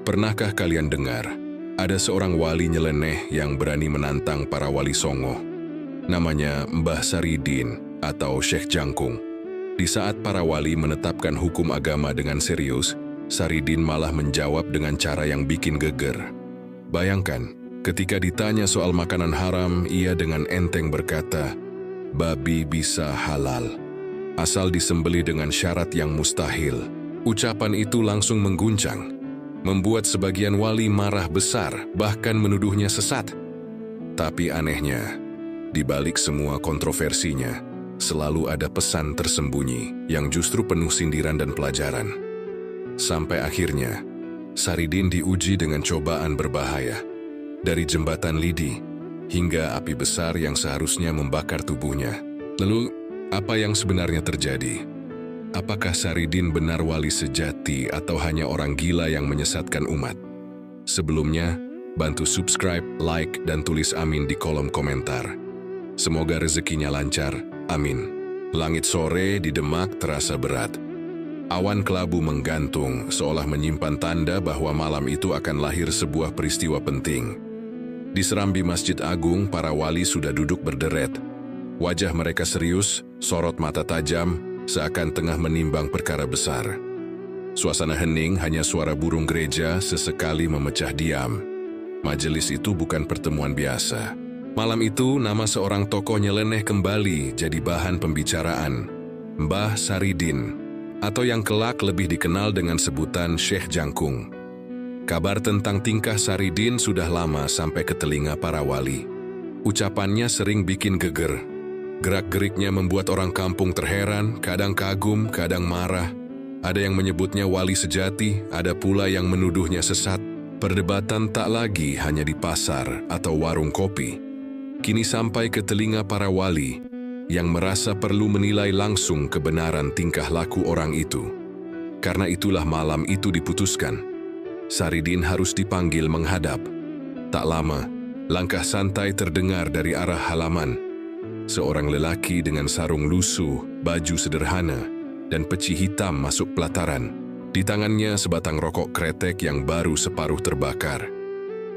Pernahkah kalian dengar, ada seorang wali nyeleneh yang berani menantang para wali songo? Namanya Mbah Saridin atau Syekh Jangkung. Di saat para wali menetapkan hukum agama dengan serius, Saridin malah menjawab dengan cara yang bikin geger. Bayangkan, ketika ditanya soal makanan haram, ia dengan enteng berkata, "Babi bisa halal, asal disembelih dengan syarat yang mustahil." Ucapan itu langsung mengguncang, membuat sebagian wali marah besar, bahkan menuduhnya sesat. Tapi anehnya, di balik semua kontroversinya, selalu ada pesan tersembunyi yang justru penuh sindiran dan pelajaran. Sampai akhirnya, Saridin diuji dengan cobaan berbahaya, dari jembatan lidi hingga api besar yang seharusnya membakar tubuhnya. Lalu, apa yang sebenarnya terjadi? Apakah Saridin benar wali sejati atau hanya orang gila yang menyesatkan umat? Sebelumnya, bantu subscribe, like, dan tulis amin di kolom komentar. Semoga rezekinya lancar, amin. Langit sore di Demak terasa berat. Awan kelabu menggantung, seolah menyimpan tanda bahwa malam itu akan lahir sebuah peristiwa penting. Di serambi Masjid Agung, para wali sudah duduk berderet. Wajah mereka serius, sorot mata tajam, seakan tengah menimbang perkara besar. Suasana hening, hanya suara burung gereja sesekali memecah diam. Majelis itu bukan pertemuan biasa. Malam itu, nama seorang tokoh nyeleneh kembali jadi bahan pembicaraan. Mbah Saridin, atau yang kelak lebih dikenal dengan sebutan Syekh Jangkung. Kabar tentang tingkah Saridin sudah lama sampai ke telinga para wali. Ucapannya sering bikin geger. Gerak-geriknya membuat orang kampung terheran, kadang kagum, kadang marah. Ada yang menyebutnya wali sejati, ada pula yang menuduhnya sesat. Perdebatan tak lagi hanya di pasar atau warung kopi. Kini sampai ke telinga para wali yang merasa perlu menilai langsung kebenaran tingkah laku orang itu. Karena itulah malam itu diputuskan. Saridin harus dipanggil menghadap. Tak lama, langkah santai terdengar dari arah halaman. Seorang lelaki dengan sarung lusuh, baju sederhana, dan peci hitam masuk pelataran. Di tangannya sebatang rokok kretek yang baru separuh terbakar.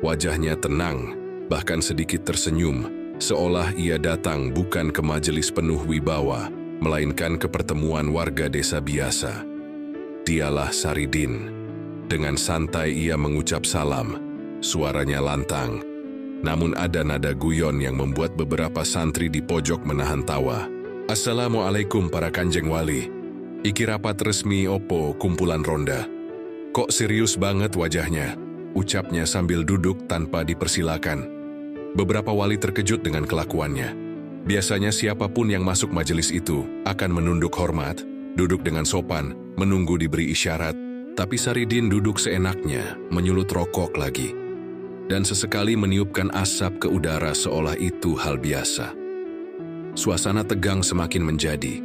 Wajahnya tenang, bahkan sedikit tersenyum, seolah ia datang bukan ke majelis penuh wibawa, melainkan ke pertemuan warga desa biasa. Dialah Saridin. Dengan santai ia mengucap salam, suaranya lantang. Namun ada nada guyon yang membuat beberapa santri di pojok menahan tawa. "Assalamualaikum para kanjeng wali. Iki rapat resmi opo kumpulan ronda? Kok serius banget wajahnya?" ucapnya sambil duduk tanpa dipersilakan. Beberapa wali terkejut dengan kelakuannya. Biasanya siapapun yang masuk majelis itu akan menunduk hormat, duduk dengan sopan, menunggu diberi isyarat. Tapi Saridin duduk seenaknya, menyulut rokok lagi, dan sesekali meniupkan asap ke udara seolah itu hal biasa. Suasana tegang semakin menjadi.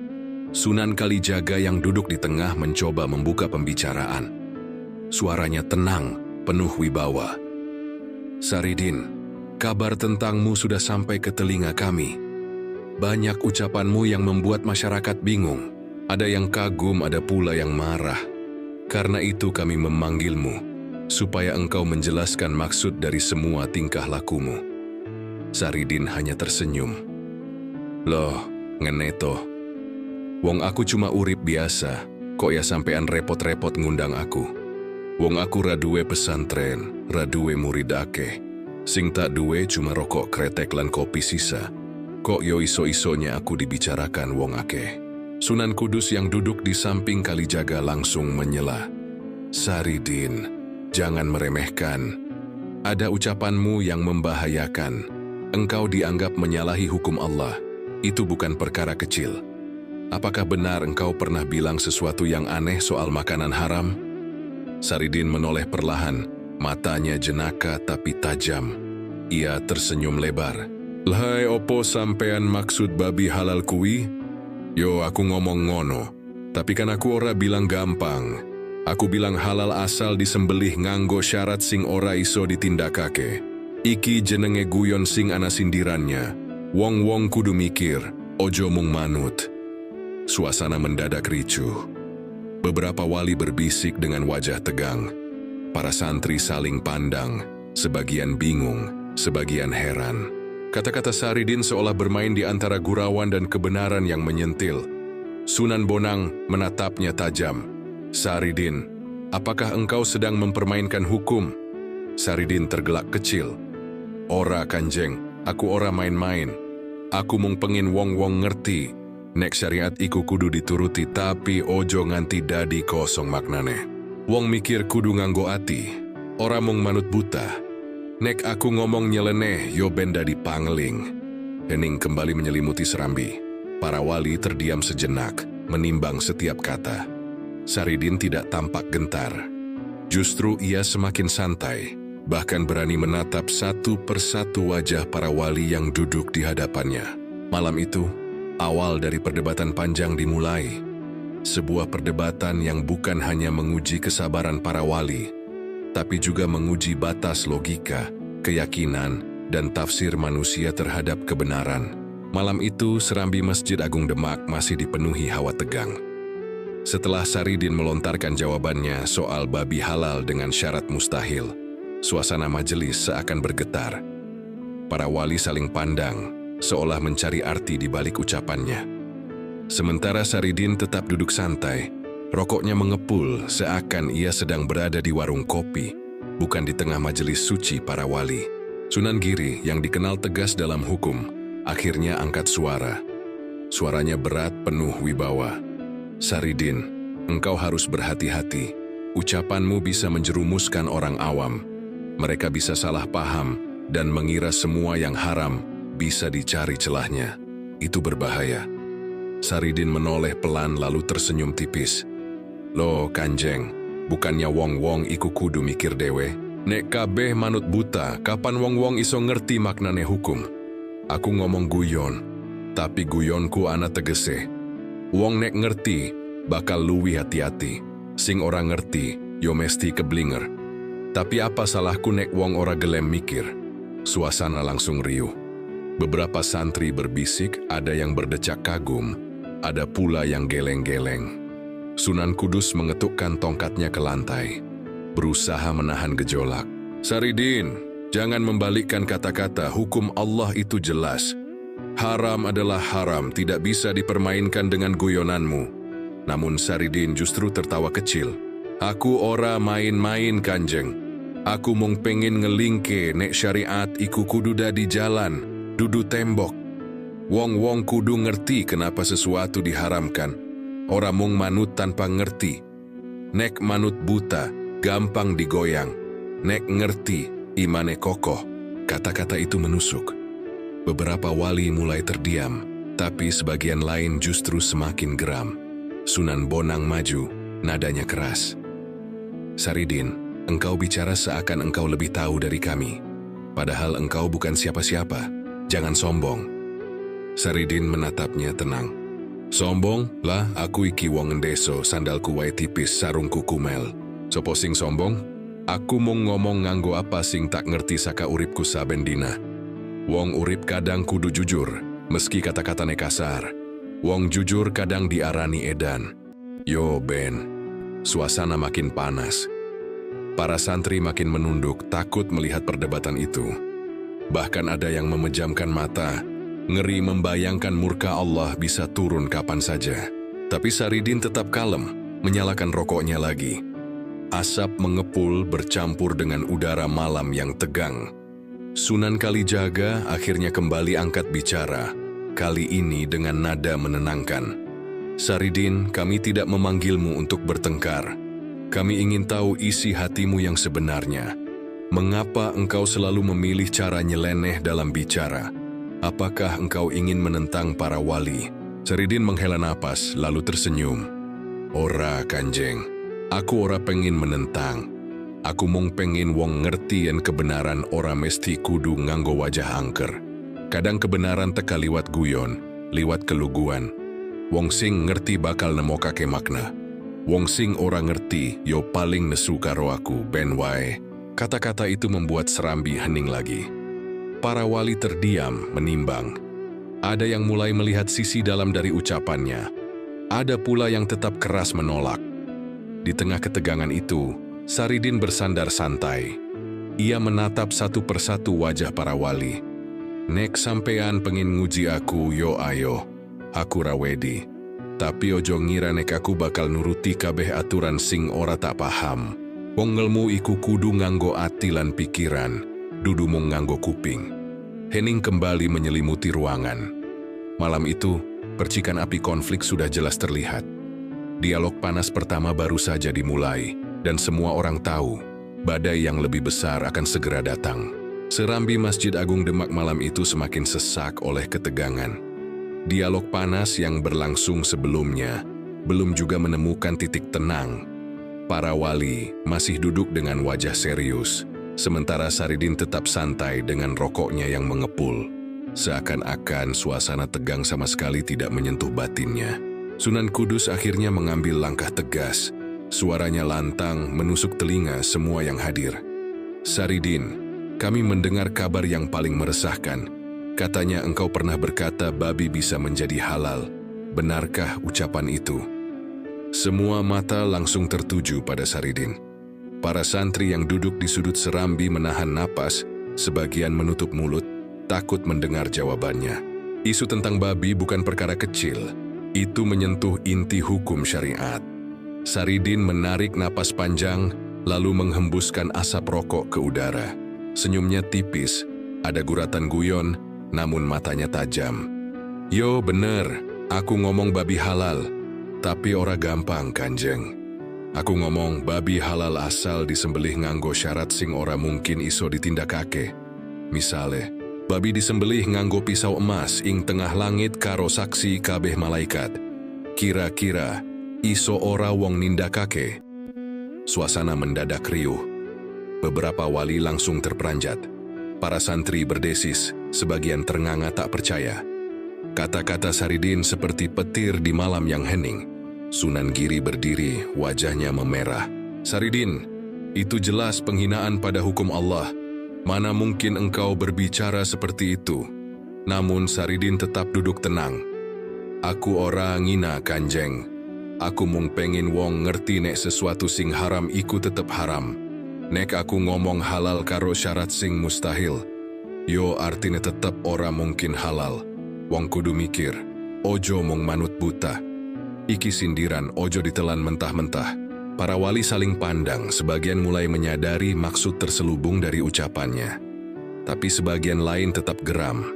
Sunan Kalijaga yang duduk di tengah mencoba membuka pembicaraan. Suaranya tenang, penuh wibawa. "Saridin, kabar tentangmu sudah sampai ke telinga kami. Banyak ucapanmu yang membuat masyarakat bingung. Ada yang kagum, ada pula yang marah. Karena itu kami memanggilmu, supaya engkau menjelaskan maksud dari semua tingkah lakumu." Saridin hanya tersenyum. "Loh, ngene toh. Wong aku cuma urip biasa, kok ya sampean repot-repot ngundang aku. Wong aku raduwe pesantren, raduwe murid akeh. Sing tak duwe cuma rokok kretek lan kopi sisa. Kok yo iso-isonya aku dibicarakan wong akeh?" Sunan Kudus yang duduk di samping Kalijaga langsung menyela. "Saridin, jangan meremehkan. Ada ucapanmu yang membahayakan. Engkau dianggap menyalahi hukum Allah. Itu bukan perkara kecil. Apakah benar engkau pernah bilang sesuatu yang aneh soal makanan haram?" Saridin menoleh perlahan, matanya jenaka tapi tajam. Ia tersenyum lebar. "Lhai opo sampean maksud babi halal kuwi? Yo aku ngomong ngono, tapi kan aku ora bilang gampang. Aku bilang halal asal disembelih nganggo syarat sing ora iso ditindakake. Iki jenenge guyon sing ana sindirannya. Wong-wong kudu mikir, ojo mung manut." Suasana mendadak ricuh. Beberapa wali berbisik dengan wajah tegang. Para santri saling pandang, sebagian bingung, sebagian heran. Kata-kata Saridin seolah bermain di antara gurauan dan kebenaran yang menyentil. Sunan Bonang menatapnya tajam. "Saridin, apakah engkau sedang mempermainkan hukum?" Saridin tergelak kecil. "Ora Kanjeng, aku ora main-main. Aku mung pengin wong-wong ngerti. Nek syariat iku kudu dituruti tapi ojo nganti dadi kosong maknane. Wong mikir kudu nganggo ati, ora mung manut buta. Nek aku ngomong nyeleneh yo ben dadi pangling." Hening kembali menyelimuti serambi. Para wali terdiam sejenak, menimbang setiap kata. Saridin tidak tampak gentar. Justru ia semakin santai, bahkan berani menatap satu persatu wajah para wali yang duduk di hadapannya. Malam itu, awal dari perdebatan panjang dimulai. Sebuah perdebatan yang bukan hanya menguji kesabaran para wali, tapi juga menguji batas logika, keyakinan, dan tafsir manusia terhadap kebenaran. Malam itu, serambi Masjid Agung Demak masih dipenuhi hawa tegang. Setelah Saridin melontarkan jawabannya soal babi halal dengan syarat mustahil, suasana majelis seakan bergetar. Para wali saling pandang, seolah mencari arti di balik ucapannya. Sementara Saridin tetap duduk santai, rokoknya mengepul seakan ia sedang berada di warung kopi, bukan di tengah majelis suci para wali. Sunan Giri yang dikenal tegas dalam hukum, akhirnya angkat suara. Suaranya berat penuh wibawa. "Saridin, engkau harus berhati-hati. Ucapanmu bisa menjerumuskan orang awam. Mereka bisa salah paham dan mengira semua yang haram bisa dicari celahnya. Itu berbahaya." Saridin menoleh pelan lalu tersenyum tipis. "Loh Kanjeng, bukannya wong-wong iku kudu mikir dewe? Nek kabeh manut buta, kapan wong-wong iso ngerti maknane hukum? Aku ngomong guyon, tapi guyonku ana tegese. Wong nek ngerti, bakal luwih hati-hati. Sing ora ngerti, yo mesti keblinger. Tapi apa salahku nek wong ora gelem mikir?" Suasana langsung riuh. Beberapa santri berbisik, ada yang berdecak kagum, ada pula yang geleng-geleng. Sunan Kudus mengetukkan tongkatnya ke lantai, berusaha menahan gejolak. "Saridin, jangan membalikkan kata-kata. Hukum Allah itu jelas. Haram adalah haram, tidak bisa dipermainkan dengan guyonanmu." Namun Saridin justru tertawa kecil. "Aku ora main-main Kanjeng. Aku mung pengen ngelingke nek syariat iku kudu dadi jalan, dudu tembok. Wong-wong kudu ngerti kenapa sesuatu diharamkan. Ora mung manut tanpa ngerti. Nek manut buta, gampang digoyang. Nek ngerti, imane kokoh." Kata-kata itu menusuk. Beberapa wali mulai terdiam, tapi sebagian lain justru semakin geram. Sunan Bonang maju, nadanya keras. "Saridin, engkau bicara seakan engkau lebih tahu dari kami. Padahal engkau bukan siapa-siapa. Jangan sombong." Saridin menatapnya tenang. "Sombong? Lah, aku iki wong ndeso, sandalku wae tipis, sarungku kumel. Sopo sing sombong? Aku mung ngomong nganggo apa sing tak ngerti saka uripku saben dina. Wong urip kadang kudu jujur, meski kata-katane kasar. Wong jujur kadang diarani edan." Yo Ben, suasana makin panas. Para santri makin menunduk, takut melihat perdebatan itu. Bahkan ada yang memejamkan mata, ngeri membayangkan murka Allah bisa turun kapan saja. Tapi Saridin tetap kalem, menyalakan rokoknya lagi. Asap mengepul bercampur dengan udara malam yang tegang. Sunan Kalijaga akhirnya kembali angkat bicara, kali ini dengan nada menenangkan. "Saridin, kami tidak memanggilmu untuk bertengkar. Kami ingin tahu isi hatimu yang sebenarnya. Mengapa engkau selalu memilih cara nyeleneh dalam bicara? Apakah engkau ingin menentang para wali?" Saridin menghela napas, lalu tersenyum. "Ora Kanjeng, aku ora pengen menentang. Aku mung pengen wong ngertien kebenaran ora mesti kudu nganggo wajah angker. Kadang kebenaran teka liwat guyon, liwat keluguan. Wong sing ngerti bakal nemokake makna. Wong sing ora ngerti yo paling nesu karo aku ben wae." Kata-kata itu membuat serambi hening lagi. Para wali terdiam, menimbang. Ada yang mulai melihat sisi dalam dari ucapannya. Ada pula yang tetap keras menolak. Di tengah ketegangan itu, Saridin bersandar santai. Ia menatap satu persatu wajah para wali. "Nek sampean pengin nguji aku, yo ayo. Aku rawedi. Tapi ojo ngira nek aku bakal nuruti kabeh aturan sing ora tak paham. Wong ngelmu iku kudu nganggo ati lan pikiran, dudu mung nganggo kuping." Hening kembali menyelimuti ruangan. Malam itu, percikan api konflik sudah jelas terlihat. Dialog panas pertama baru saja dimulai, dan semua orang tahu badai yang lebih besar akan segera datang. Serambi Masjid Agung Demak malam itu semakin sesak oleh ketegangan. Dialog panas yang berlangsung sebelumnya belum juga menemukan titik tenang. Para wali masih duduk dengan wajah serius, sementara Saridin tetap santai dengan rokoknya yang mengepul. Seakan-akan suasana tegang sama sekali tidak menyentuh batinnya. Sunan Kudus akhirnya mengambil langkah tegas. Suaranya lantang menusuk telinga semua yang hadir. "Saridin, kami mendengar kabar yang paling meresahkan. Katanya engkau pernah berkata babi bisa menjadi halal. Benarkah ucapan itu?" Semua mata langsung tertuju pada Saridin. Para santri yang duduk di sudut serambi menahan napas, sebagian menutup mulut, takut mendengar jawabannya. Isu tentang babi bukan perkara kecil. Itu menyentuh inti hukum syariat. Saridin menarik napas panjang, lalu menghembuskan asap rokok ke udara. Senyumnya tipis, ada guratan guyon, namun matanya tajam. "Yo bener, aku ngomong babi halal, tapi ora gampang Kanjeng. Aku ngomong babi halal asal disembelih nganggo syarat sing ora mungkin iso ditindakake. Misale, babi disembelih nganggo pisau emas ing tengah langit karo saksi kabeh malaikat. Kira-kira iso ora wong nindakake?" Suasana mendadak riuh. Beberapa wali langsung terperanjat. Para santri berdesis, sebagian ternganga tak percaya. Kata-kata Saridin seperti petir di malam yang hening. Sunan Giri berdiri, wajahnya memerah. "Saridin, itu jelas penghinaan pada hukum Allah. Mana mungkin engkau berbicara seperti itu?" Namun Saridin tetap duduk tenang. "Aku ora ngina Kanjeng. Aku mung pengen wong ngerti nek sesuatu sing haram iku tetep haram. Nek aku ngomong halal karo syarat sing mustahil, yo artine tetep ora mungkin halal. Wong kudu mikir, ojo mung manut buta." Iki sindiran, ojo ditelan mentah-mentah. Para wali saling pandang, sebagian mulai menyadari maksud terselubung dari ucapannya. Tapi sebagian lain tetap geram.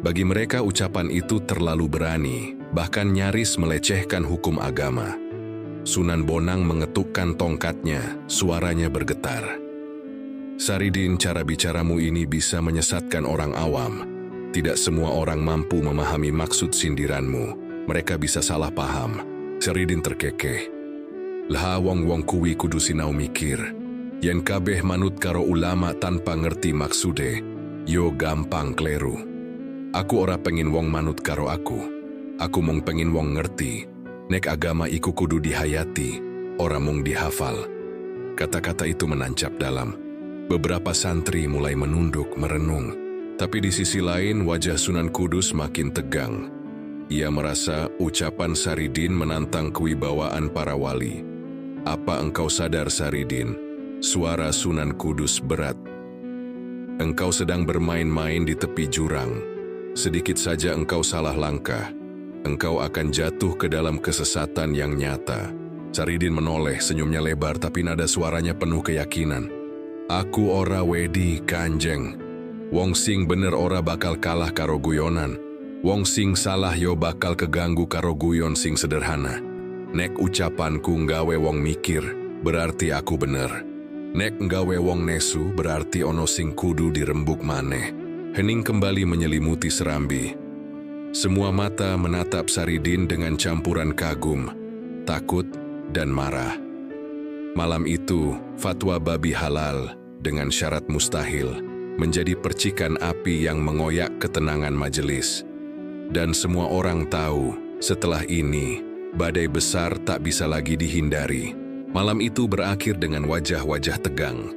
Bagi mereka ucapan itu terlalu berani, bahkan nyaris melecehkan hukum agama. Sunan Bonang mengetukkan tongkatnya, suaranya bergetar. "Saridin, cara bicaramu ini bisa menyesatkan orang awam. Tidak semua orang mampu memahami maksud sindiranmu. Mereka bisa salah paham." Saridin terkekeh. "Lah wong-wong kuwi kudu sinau mikir. Yen kabeh manut karo ulama tanpa ngerti maksude, yo gampang kleru. Aku ora pengen wong manut karo aku. Aku mung pengen wong ngerti. Nek agama iku kudu dihayati, ora mung dihafal." Kata-kata itu menancap dalam. Beberapa santri mulai menunduk, merenung. Tapi di sisi lain wajah Sunan Kudus makin tegang. Ia merasa ucapan Saridin menantang kewibawaan para wali. "Apa engkau sadar Saridin?" Suara Sunan Kudus berat. "Engkau sedang bermain-main di tepi jurang. Sedikit saja engkau salah langkah, engkau akan jatuh ke dalam kesesatan yang nyata." Saridin menoleh, senyumnya lebar tapi nada suaranya penuh keyakinan. "Aku ora wedi Kanjeng. Wong sing bener ora bakal kalah karo guyonan. Wong sing salah yo bakal keganggu karo guyon sing sederhana. Nek ucapanku nggawe wong mikir, berarti aku bener. Nek nggawe wong nesu, berarti ono sing kudu dirembuk maneh." Hening kembali menyelimuti serambi. Semua mata menatap Saridin dengan campuran kagum, takut, dan marah. Malam itu, fatwa babi halal dengan syarat mustahil menjadi percikan api yang mengoyak ketenangan majelis. Dan semua orang tahu, setelah ini, badai besar tak bisa lagi dihindari. Malam itu berakhir dengan wajah-wajah tegang.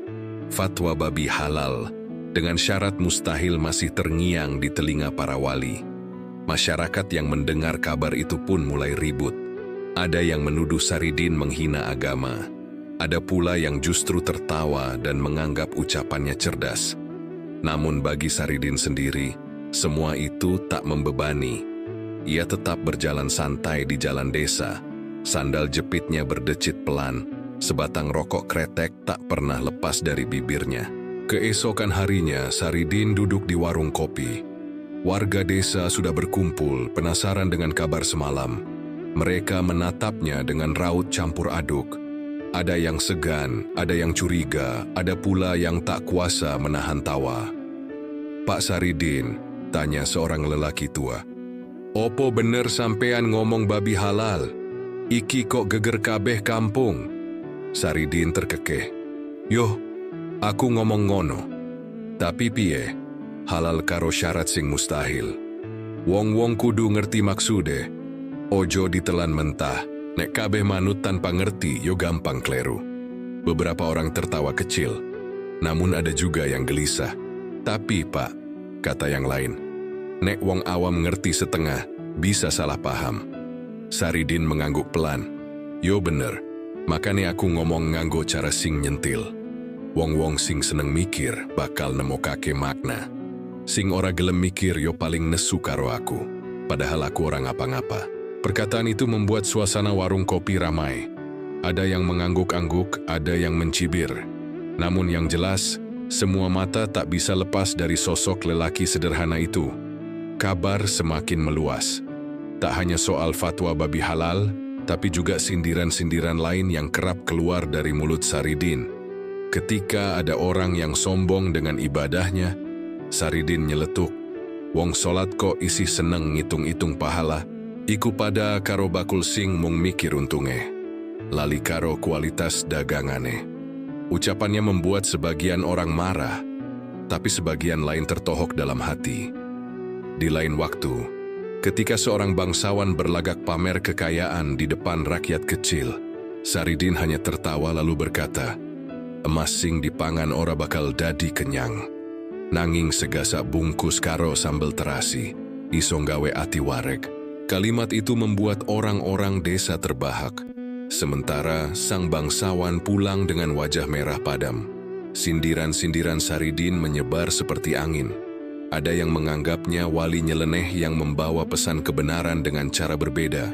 Fatwa babi halal dengan syarat mustahil masih terngiang di telinga para wali. Masyarakat yang mendengar kabar itu pun mulai ribut. Ada yang menuduh Saridin menghina agama. Ada pula yang justru tertawa dan menganggap ucapannya cerdas. Namun bagi Saridin sendiri, semua itu tak membebani. Ia tetap berjalan santai di jalan desa. Sandal jepitnya berdecit pelan, sebatang rokok kretek tak pernah lepas dari bibirnya. Keesokan harinya, Saridin duduk di warung kopi. Warga desa sudah berkumpul, penasaran dengan kabar semalam. Mereka menatapnya dengan raut campur aduk. Ada yang segan, ada yang curiga, ada pula yang tak kuasa menahan tawa. "Pak Saridin," tanya seorang lelaki tua, "opo bener sampean ngomong babi halal? Iki kok geger kabeh kampung?" Saridin terkekeh. "Yoh, aku ngomong ngono. Tapi piye? Halal karo syarat sing mustahil. Wong-wong kudu ngerti maksude. Ojo ditelan mentah, nek kabeh manut tanpa ngerti yo gampang kleru." Beberapa orang tertawa kecil, namun ada juga yang gelisah. "Tapi Pak," kata yang lain, "nek wong awam ngerti setengah, bisa salah paham." Saridin mengangguk pelan. "Yo bener, makanya aku ngomong nganggo cara sing nyentil. Wong-wong sing seneng mikir bakal nemokake makna. Sing ora gelem mikir yo paling nesu karo aku, padahal aku orang apa-ngapa." Perkataan itu membuat suasana warung kopi ramai. Ada yang mengangguk-angguk, ada yang mencibir. Namun yang jelas, semua mata tak bisa lepas dari sosok lelaki sederhana itu. Kabar semakin meluas. Tak hanya soal fatwa babi halal, tapi juga sindiran-sindiran lain yang kerap keluar dari mulut Saridin. Ketika ada orang yang sombong dengan ibadahnya, Saridin nyeletuk, "Wong solat kok isi seneng ngitung-itung pahala, iku pada karo bakul sing mung mikir untunge. Lali karo kualitas dagangane." Ucapannya membuat sebagian orang marah, tapi sebagian lain tertohok dalam hati. Di lain waktu, ketika seorang bangsawan berlagak pamer kekayaan di depan rakyat kecil, Saridin hanya tertawa lalu berkata, "Emas sing dipangan ora bakal dadi kenyang. Nanging segasak bungkus karo sambel terasi, iso nggawe ati wareg." Kalimat itu membuat orang-orang desa terbahak. Sementara sang bangsawan pulang dengan wajah merah padam. Sindiran-sindiran Saridin menyebar seperti angin. Ada yang menganggapnya wali nyeleneh yang membawa pesan kebenaran dengan cara berbeda.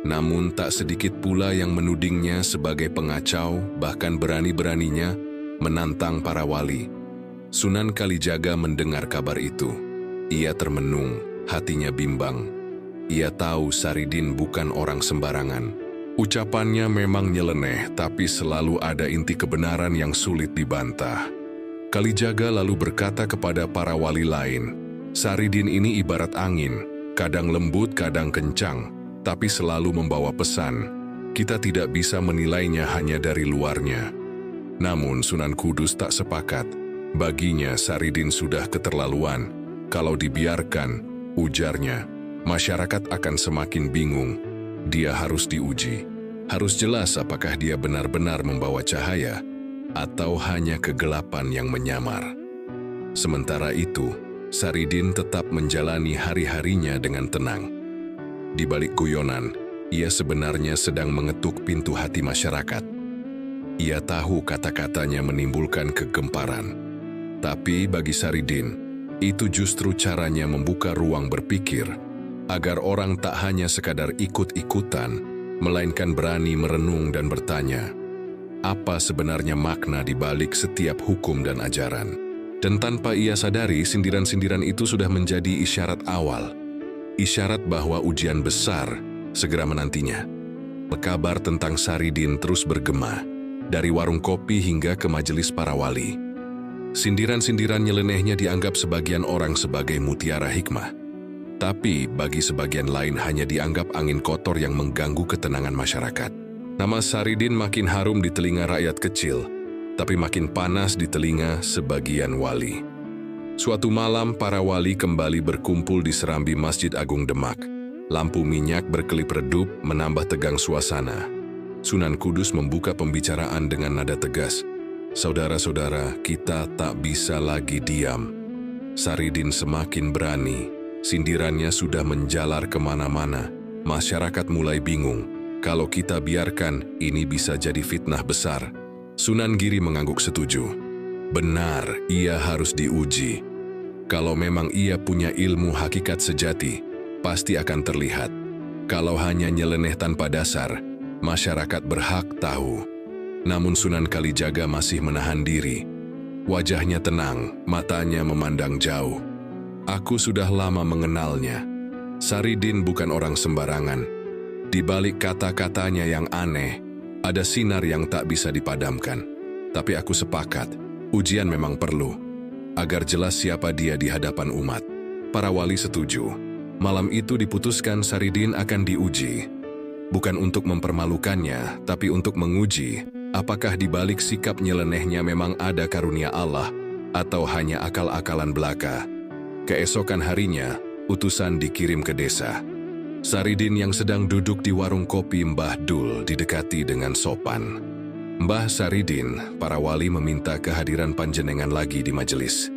Namun tak sedikit pula yang menudingnya sebagai pengacau, bahkan berani-beraninya menantang para wali. Sunan Kalijaga mendengar kabar itu. Ia termenung, hatinya bimbang. Ia tahu Saridin bukan orang sembarangan. Ucapannya memang nyeleneh, tapi selalu ada inti kebenaran yang sulit dibantah. Kalijaga lalu berkata kepada para wali lain, "Saridin ini ibarat angin, kadang lembut, kadang kencang, tapi selalu membawa pesan. Kita tidak bisa menilainya hanya dari luarnya." Namun Sunan Kudus tak sepakat. Baginya Saridin sudah keterlaluan. Kalau dibiarkan, ujarnya, masyarakat akan semakin bingung. Dia harus diuji. Harus jelas apakah dia benar-benar membawa cahaya atau hanya kegelapan yang menyamar. Sementara itu, Saridin tetap menjalani hari-harinya dengan tenang. Di balik guyonan, ia sebenarnya sedang mengetuk pintu hati masyarakat. Ia tahu kata-katanya menimbulkan kegemparan. Tapi bagi Saridin, itu justru caranya membuka ruang berpikir, agar orang tak hanya sekadar ikut-ikutan, melainkan berani merenung dan bertanya, apa sebenarnya makna di balik setiap hukum dan ajaran. Dan tanpa ia sadari, sindiran-sindiran itu sudah menjadi isyarat awal. Isyarat bahwa ujian besar segera menantinya. Kabar tentang Saridin terus bergema, dari warung kopi hingga ke majelis para wali. Sindiran-sindiran nyelenehnya dianggap sebagian orang sebagai mutiara hikmah. Tapi bagi sebagian lain hanya dianggap angin kotor yang mengganggu ketenangan masyarakat. Nama Saridin makin harum di telinga rakyat kecil, tapi makin panas di telinga sebagian wali. Suatu malam, para wali kembali berkumpul di serambi Masjid Agung Demak. Lampu minyak berkelip redup menambah tegang suasana. Sunan Kudus membuka pembicaraan dengan nada tegas. "Saudara-saudara, kita tak bisa lagi diam. Saridin semakin berani. Sindirannya sudah menjalar kemana-mana. Masyarakat mulai bingung. Kalau kita biarkan, ini bisa jadi fitnah besar. Sunan Giri mengangguk setuju. Benar, ia harus diuji. Kalau memang ia punya ilmu hakikat sejati, pasti akan terlihat. Kalau hanya nyeleneh tanpa dasar, masyarakat berhak tahu. Namun Sunan Kalijaga masih menahan diri. Wajahnya tenang, matanya memandang jauh. Aku sudah lama mengenalnya. Saridin bukan orang sembarangan. Di balik kata-katanya yang aneh, ada sinar yang tak bisa dipadamkan. Tapi aku sepakat, ujian memang perlu. Agar jelas siapa dia di hadapan umat. Para wali setuju. Malam itu diputuskan Saridin akan diuji. Bukan untuk mempermalukannya, tapi untuk menguji apakah di balik sikap nyelenehnya memang ada karunia Allah atau hanya akal-akalan belaka. Keesokan harinya, utusan dikirim ke desa. Saridin yang sedang duduk di warung kopi Mbah Dul didekati dengan sopan. Mbah Saridin, para wali meminta kehadiran panjenengan lagi di majelis.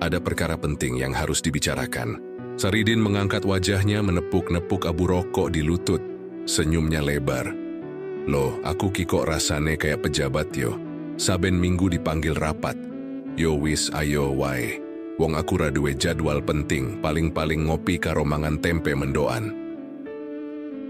Ada perkara penting yang harus dibicarakan. Saridin mengangkat wajahnya menepuk-nepuk abu rokok di lutut. Senyumnya lebar. Loh, aku kok rasane kayak pejabat yo. Saben minggu dipanggil rapat. Yo wis ayo wae. Wong aku raduwe jadwal penting, paling-paling ngopi karo mangan tempe mendoan.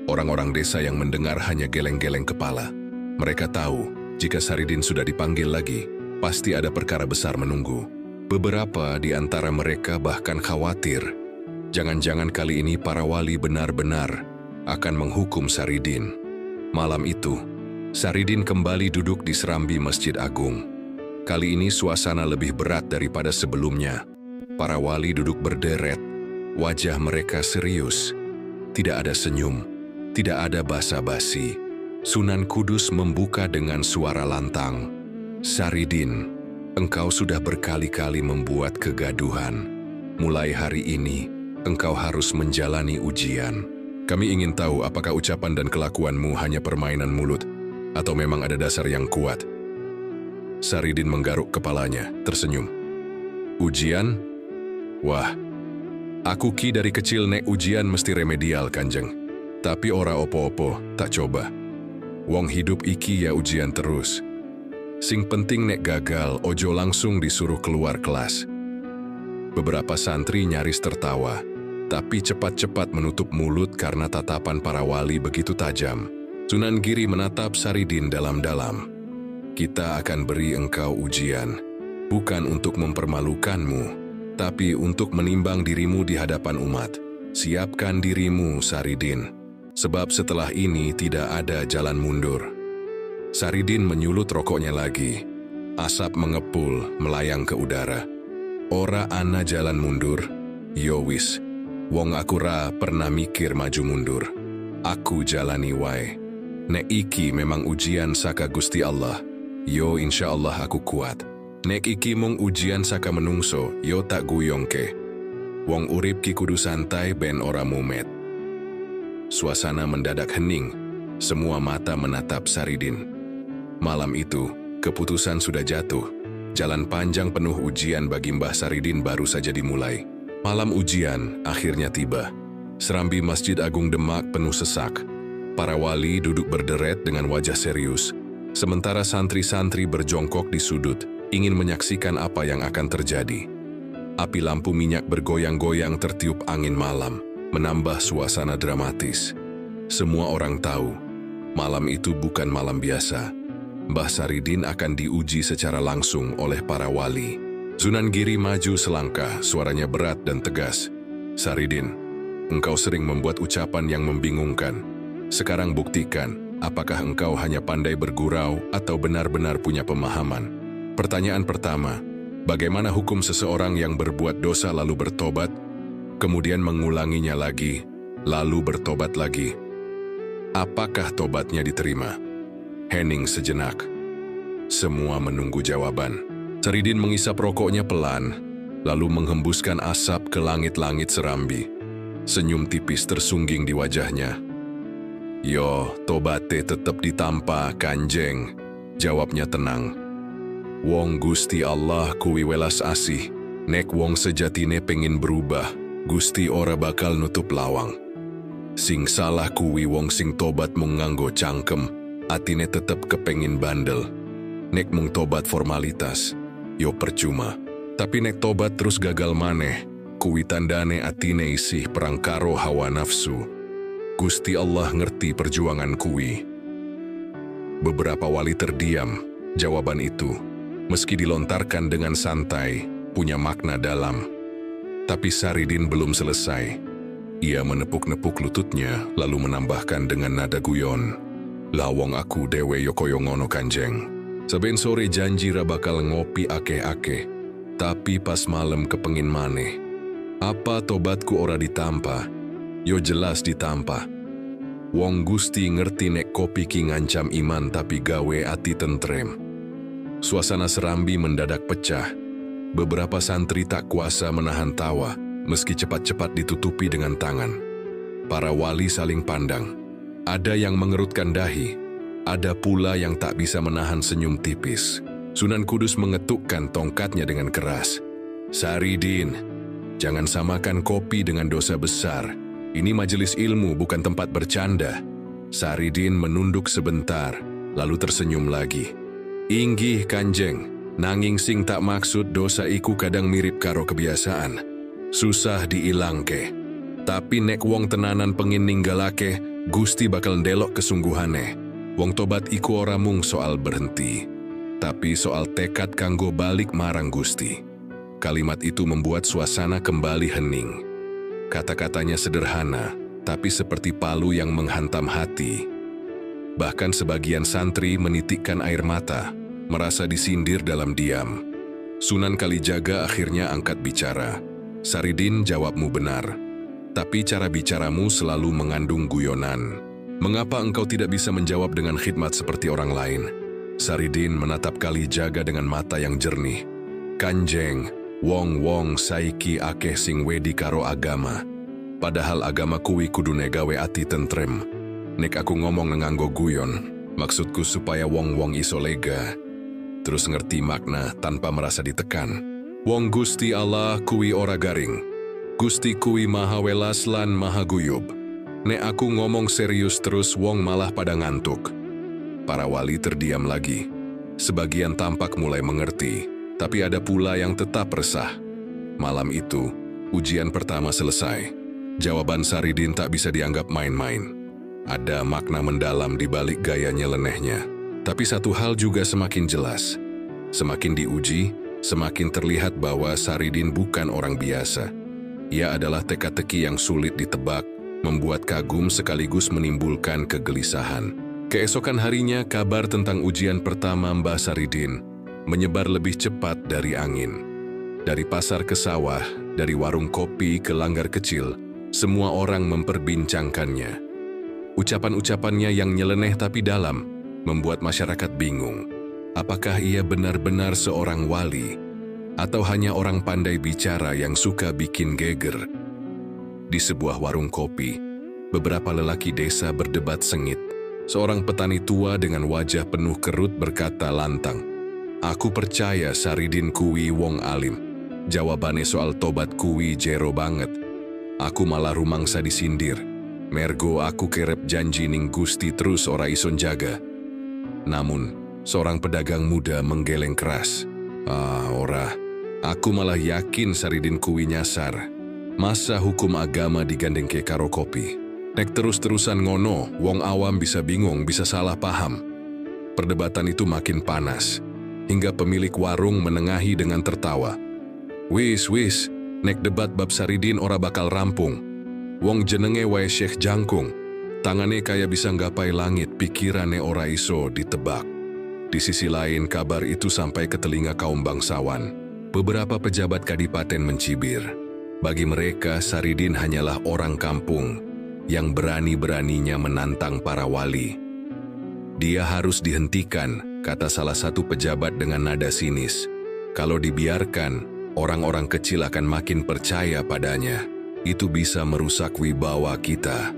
Orang-orang desa yang mendengar hanya geleng-geleng kepala. Mereka tahu, jika Saridin sudah dipanggil lagi, pasti ada perkara besar menunggu. Beberapa di antara mereka bahkan khawatir. Jangan-jangan kali ini para wali benar-benar akan menghukum Saridin. Malam itu, Saridin kembali duduk di serambi Masjid Agung. Kali ini suasana lebih berat daripada sebelumnya. Para wali duduk berderet, wajah mereka serius. Tidak ada senyum, tidak ada basa-basi. Sunan Kudus membuka dengan suara lantang. Saridin, engkau sudah berkali-kali membuat kegaduhan. Mulai hari ini, engkau harus menjalani ujian. Kami ingin tahu apakah ucapan dan kelakuanmu hanya permainan mulut, atau memang ada dasar yang kuat. Saridin menggaruk kepalanya, tersenyum. Ujian? Wah, aku ki dari kecil nek ujian mesti remedial kanjeng. Tapi ora opo-opo, tak coba. Wong hidup iki ya ujian terus. Sing penting nek gagal, ojo langsung disuruh keluar kelas. Beberapa santri nyaris tertawa, tapi cepat-cepat menutup mulut karena tatapan para wali begitu tajam. Sunan Giri menatap Saridin dalam-dalam. Kita akan beri engkau ujian, bukan untuk mempermalukanmu, tapi untuk menimbang dirimu di hadapan umat. Siapkan dirimu, Saridin. Sebab setelah ini tidak ada jalan mundur. Saridin menyulut rokoknya lagi. Asap mengepul, melayang ke udara. Ora ana jalan mundur. Yo wis, wong aku ra pernah mikir maju mundur. Aku jalani wae. Nek iki memang ujian saka Gusti Allah. Yo insya Allah aku kuat. Nek iki mung ujian saka menungso, yo tak guyongke. Wong urip ki kudu santai ben ora mumet. Suasana mendadak hening, semua mata menatap Saridin. Malam itu, keputusan sudah jatuh. Jalan panjang penuh ujian bagi Mbah Saridin baru saja dimulai. Malam ujian akhirnya tiba. Serambi Masjid Agung Demak penuh sesak. Para wali duduk berderet dengan wajah serius. Sementara santri-santri berjongkok di sudut, ingin menyaksikan apa yang akan terjadi. Api lampu minyak bergoyang-goyang tertiup angin malam, menambah suasana dramatis. Semua orang tahu, malam itu bukan malam biasa. Mbah Saridin akan diuji secara langsung oleh para wali. Sunan Giri maju selangkah, suaranya berat dan tegas. Saridin, engkau sering membuat ucapan yang membingungkan. Sekarang buktikan, apakah engkau hanya pandai bergurau atau benar-benar punya pemahaman. Pertanyaan pertama, bagaimana hukum seseorang yang berbuat dosa lalu bertobat, kemudian mengulanginya lagi, lalu bertobat lagi? Apakah tobatnya diterima? Hening sejenak. Semua menunggu jawaban. Saridin mengisap rokoknya pelan, lalu menghembuskan asap ke langit-langit serambi. Senyum tipis tersungging di wajahnya. Yo, tobate tetep ditampa, kanjeng. Jawabnya tenang. Wong Gusti Allah kuwi welas asih. Nek wong sejatine pengin berubah, Gusti ora bakal nutup lawang. Sing salah kuwi wong sing tobat mung nganggo cangkem, atine tetep kepengin bandel. Nek mung tobat formalitas, yo percuma. Tapi nek tobat terus gagal maneh, kuwi tandane atine isih perang karo hawa nafsu. Gusti Allah ngerti perjuangan kuwi. Beberapa wali terdiam, jawaban itu, meski dilontarkan dengan santai, punya makna dalam. Tapi Saridin belum selesai. Ia menepuk-nepuk lututnya, lalu menambahkan dengan nada guyon. Lawong aku dewe yokoyo ngono Kanjeng. Saben sore janji ra bakal ngopi akeh-akeh, tapi pas malam kepengin maneh. Apa tobatku ora ditampa? Yo jelas ditampa. Wong Gusti ngerti nek kopi ki ngancam iman tapi gawe ati tentrem. Suasana serambi mendadak pecah. Beberapa santri tak kuasa menahan tawa, meski cepat-cepat ditutupi dengan tangan. Para wali saling pandang. Ada yang mengerutkan dahi, ada pula yang tak bisa menahan senyum tipis. Sunan Kudus mengetukkan tongkatnya dengan keras. Saridin, jangan samakan kopi dengan dosa besar. Ini majelis ilmu, bukan tempat bercanda. Saridin menunduk sebentar, lalu tersenyum lagi. Inggih Kanjeng, nanging sing tak maksud dosa iku kadang mirip karo kebiasaan. Susah diilangke. Tapi nek wong tenanan pengin ninggalake, Gusti bakal ndelok kesungguhane. Wong tobat iku ora mung soal berhenti, tapi soal tekad kanggo balik marang Gusti. Kalimat itu membuat suasana kembali hening. Kata-katanya sederhana, tapi seperti palu yang menghantam hati. Bahkan sebagian santri menitikkan air mata, merasa disindir dalam diam. Sunan Kalijaga akhirnya angkat bicara. Saridin, jawabmu benar. Tapi cara bicaramu selalu mengandung guyonan. Mengapa engkau tidak bisa menjawab dengan khidmat seperti orang lain? Saridin menatap Kalijaga dengan mata yang jernih. Kanjeng, wong-wong saiki akeh sing wedi karo agama. Padahal agama kuwi kudune gawe ati tentrem. Nek aku ngomong nganggo guyon, maksudku supaya wong-wong iso lega. Terus ngerti makna tanpa merasa ditekan. Wong Gusti Allah kuwi ora garing. Gusti kuwi maha welas lan maha guyub. Nek aku ngomong serius terus wong malah pada ngantuk. Para wali terdiam lagi. Sebagian tampak mulai mengerti, tapi ada pula yang tetap resah. Malam itu, ujian pertama selesai. Jawaban Saridin tak bisa dianggap main-main. Ada makna mendalam di balik gaya nyelenehnya. Tapi satu hal juga semakin jelas. Semakin diuji, semakin terlihat bahwa Saridin bukan orang biasa. Ia adalah teka-teki yang sulit ditebak, membuat kagum sekaligus menimbulkan kegelisahan. Keesokan harinya, kabar tentang ujian pertama Mbah Saridin menyebar lebih cepat dari angin. Dari pasar ke sawah, dari warung kopi ke langgar kecil, semua orang memperbincangkannya. Ucapan-ucapannya yang nyeleneh tapi dalam membuat masyarakat bingung. Apakah ia benar-benar seorang wali, atau hanya orang pandai bicara yang suka bikin geger? Di sebuah warung kopi, beberapa lelaki desa berdebat sengit. Seorang petani tua dengan wajah penuh kerut berkata lantang, "Aku percaya Saridin kuwi wong alim. Jawabannya soal tobat kuwi jero banget. Aku malah rumangsa disindir. Mergo aku kerep janji ning Gusti terus ora ison jaga." Namun, seorang pedagang muda menggeleng keras, ora. Aku malah yakin Saridin kuwi nyasar. Masa hukum agama digandeng ke karo kopi? Nek terus-terusan ngono, wong awam bisa bingung, bisa salah paham. Perdebatan itu makin panas, hingga pemilik warung menengahi dengan tertawa. Wis, nek debat bab Saridin ora bakal rampung. Wong jenenge wae Syekh Jangkung, tangane kaya bisa nggapai langit, pikirane ora iso ditebak. Di sisi lain, kabar itu sampai ke telinga kaum bangsawan. Beberapa pejabat kadipaten mencibir. Bagi mereka, Saridin hanyalah orang kampung yang berani-beraninya menantang para wali. Dia harus dihentikan, kata salah satu pejabat dengan nada sinis. Kalau dibiarkan, orang-orang kecil akan makin percaya padanya. Itu bisa merusak wibawa kita.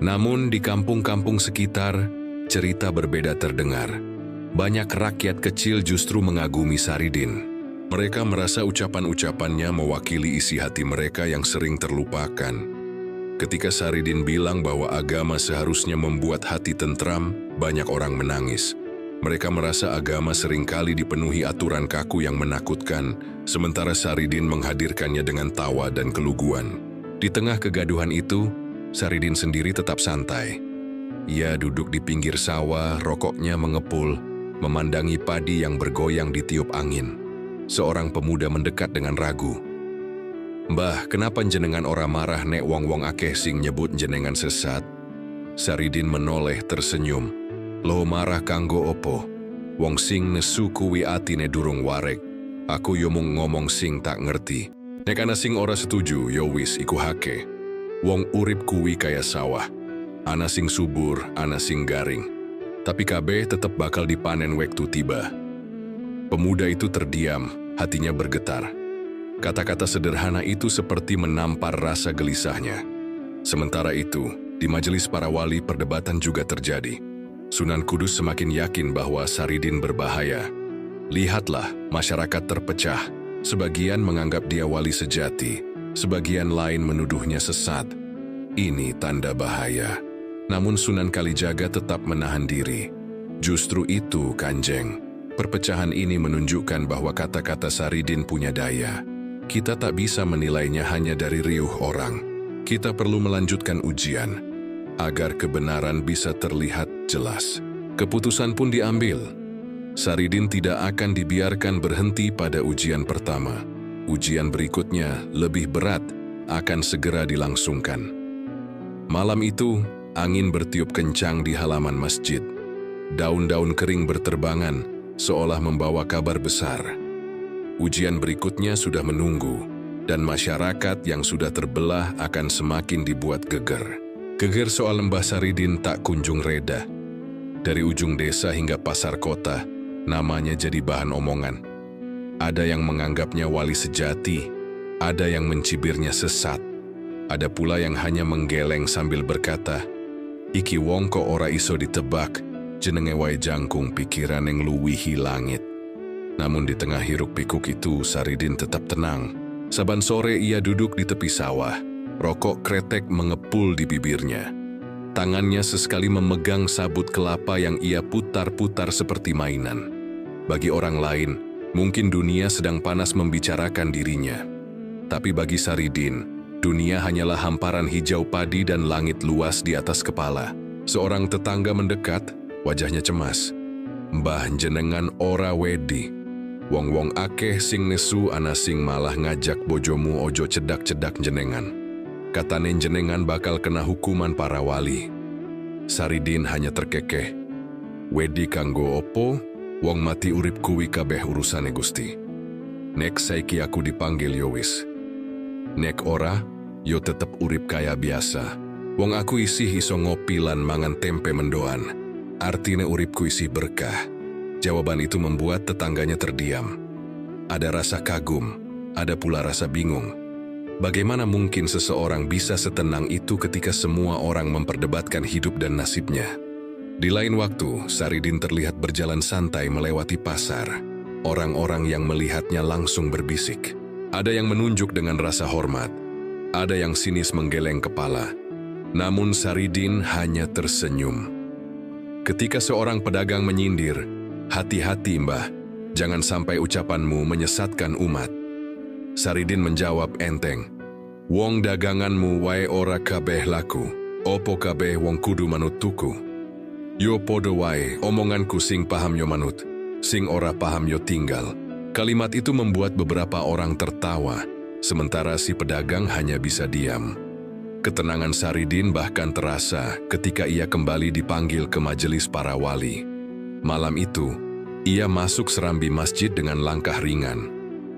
Namun di kampung-kampung sekitar, cerita berbeda terdengar. Banyak rakyat kecil justru mengagumi Saridin. Mereka merasa ucapan-ucapannya mewakili isi hati mereka yang sering terlupakan. Ketika Saridin bilang bahwa agama seharusnya membuat hati tentram, banyak orang menangis. Mereka merasa agama seringkali dipenuhi aturan kaku yang menakutkan, sementara Saridin menghadirkannya dengan tawa dan keluguan. Di tengah kegaduhan itu, Saridin sendiri tetap santai. Ia duduk di pinggir sawah, rokoknya mengepul, memandangi padi yang bergoyang ditiup angin. Seorang pemuda mendekat dengan ragu. "Mbah, kenapa jenengan ora marah nek wong-wong akeh sing nyebut jenengan sesat?" Saridin menoleh tersenyum. "Lo marah kanggo opo? Wong sing nesu kuwi atine durung warek. Aku yo mung ngomong sing tak ngerti. Nek ana sing ora setuju, yo wis iku hake. Wong urip kuwi kaya sawah. Ana sing subur, ana sing garing. Tapi kabeh tetep bakal dipanen waktu tiba." Pemuda itu terdiam, hatinya bergetar. Kata-kata sederhana itu seperti menampar rasa gelisahnya. Sementara itu, di majelis para wali perdebatan juga terjadi. Sunan Kudus semakin yakin bahwa Saridin berbahaya. Lihatlah, masyarakat terpecah. Sebagian menganggap dia wali sejati, sebagian lain menuduhnya sesat. Ini tanda bahaya. Namun Sunan Kalijaga tetap menahan diri. Justru itu, Kanjeng. Perpecahan ini menunjukkan bahwa kata-kata Saridin punya daya. Kita tak bisa menilainya hanya dari riuh orang. Kita perlu melanjutkan ujian, agar kebenaran bisa terlihat jelas. Keputusan pun diambil. Saridin tidak akan dibiarkan berhenti pada ujian pertama. Ujian berikutnya, lebih berat, akan segera dilangsungkan. Malam itu, angin bertiup kencang di halaman masjid. Daun-daun kering berterbangan, seolah membawa kabar besar. Ujian berikutnya sudah menunggu, dan masyarakat yang sudah terbelah akan semakin dibuat geger. Geger soal Mbah Saridin tak kunjung reda. Dari ujung desa hingga pasar kota, namanya jadi bahan omongan. Ada yang menganggapnya wali sejati, ada yang mencibirnya sesat. Ada pula yang hanya menggeleng sambil berkata, "Iki wong kok ora iso ditebak, jenenge wae jangkung pikiran yang luwihi langit." Namun di tengah hiruk pikuk itu, Saridin tetap tenang. Saban sore ia duduk di tepi sawah, rokok kretek mengepul di bibirnya. Tangannya sesekali memegang sabut kelapa yang ia putar-putar seperti mainan. Bagi orang lain, mungkin dunia sedang panas membicarakan dirinya. Tapi bagi Saridin, dunia hanyalah hamparan hijau padi dan langit luas di atas kepala. Seorang tetangga mendekat, wajahnya cemas. "Mbah jenengan ora wedi. Wong-wong akeh sing nesu ana sing malah ngajak bojomu ojo cedak-cedak jenengan. Katane jenengan bakal kena hukuman para wali." Saridin hanya terkekeh. "Wedi kanggo opo? Wong mati urip kuwi kabeh urusane Gusti. Nek saiki aku dipanggil yo wis. Nek ora, yo tetep urip kaya biasa. Wong aku isih iso ngopi lan mangan tempe mendoan. Artine uripku isih berkah." Jawaban itu membuat tetangganya terdiam. Ada rasa kagum, ada pula rasa bingung. Bagaimana mungkin seseorang bisa setenang itu ketika semua orang memperdebatkan hidup dan nasibnya? Di lain waktu, Saridin terlihat berjalan santai melewati pasar. Orang-orang yang melihatnya langsung berbisik. Ada yang menunjuk dengan rasa hormat, ada yang sinis menggeleng kepala. Namun Saridin hanya tersenyum. Ketika seorang pedagang menyindir, "Hati-hati mbah, jangan sampai ucapanmu menyesatkan umat." Saridin menjawab enteng, "Wong daganganmu wae ora kabeh laku, opo kabeh wong kudu manut tuku? Yo podo wae, omonganku sing paham yo manut, sing ora paham yo tinggal." Kalimat itu membuat beberapa orang tertawa, sementara si pedagang hanya bisa diam. Ketenangan Saridin bahkan terasa ketika ia kembali dipanggil ke majelis para wali. Malam itu, ia masuk serambi masjid dengan langkah ringan.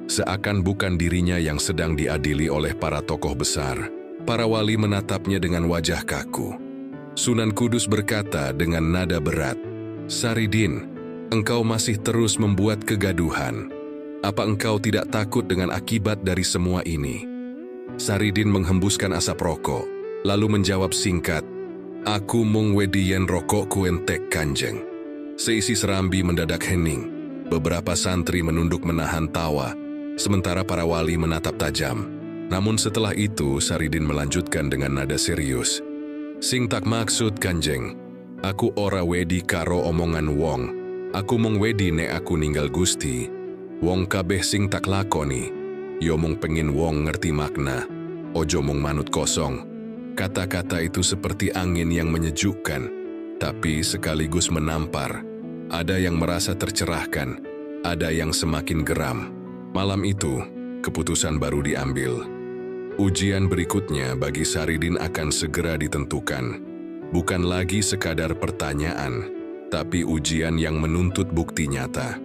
Seakan bukan dirinya yang sedang diadili oleh para tokoh besar. Para wali menatapnya dengan wajah kaku. Sunan Kudus berkata dengan nada berat, "Saridin, engkau masih terus membuat kegaduhan. Apa engkau tidak takut dengan akibat dari semua ini?" Saridin menghembuskan asap rokok, lalu menjawab singkat, "Aku mung wedi yen rokokku entek Kanjeng." Seisi serambi mendadak hening. Beberapa santri menunduk menahan tawa, sementara para wali menatap tajam. Namun setelah itu, Saridin melanjutkan dengan nada serius. Sing tak maksud Kanjeng, aku ora wedi karo omongan wong. Aku mung wedi nek aku ninggal Gusti. Wong kabeh sing tak lakoni, yo mung pengin wong ngerti makna, ojo mung manut kosong. Kata-kata itu seperti angin yang menyejukkan, tapi sekaligus menampar. Ada yang merasa tercerahkan, ada yang semakin geram. Malam itu, keputusan baru diambil. Ujian berikutnya bagi Saridin akan segera ditentukan. Bukan lagi sekadar pertanyaan, tapi ujian yang menuntut bukti nyata.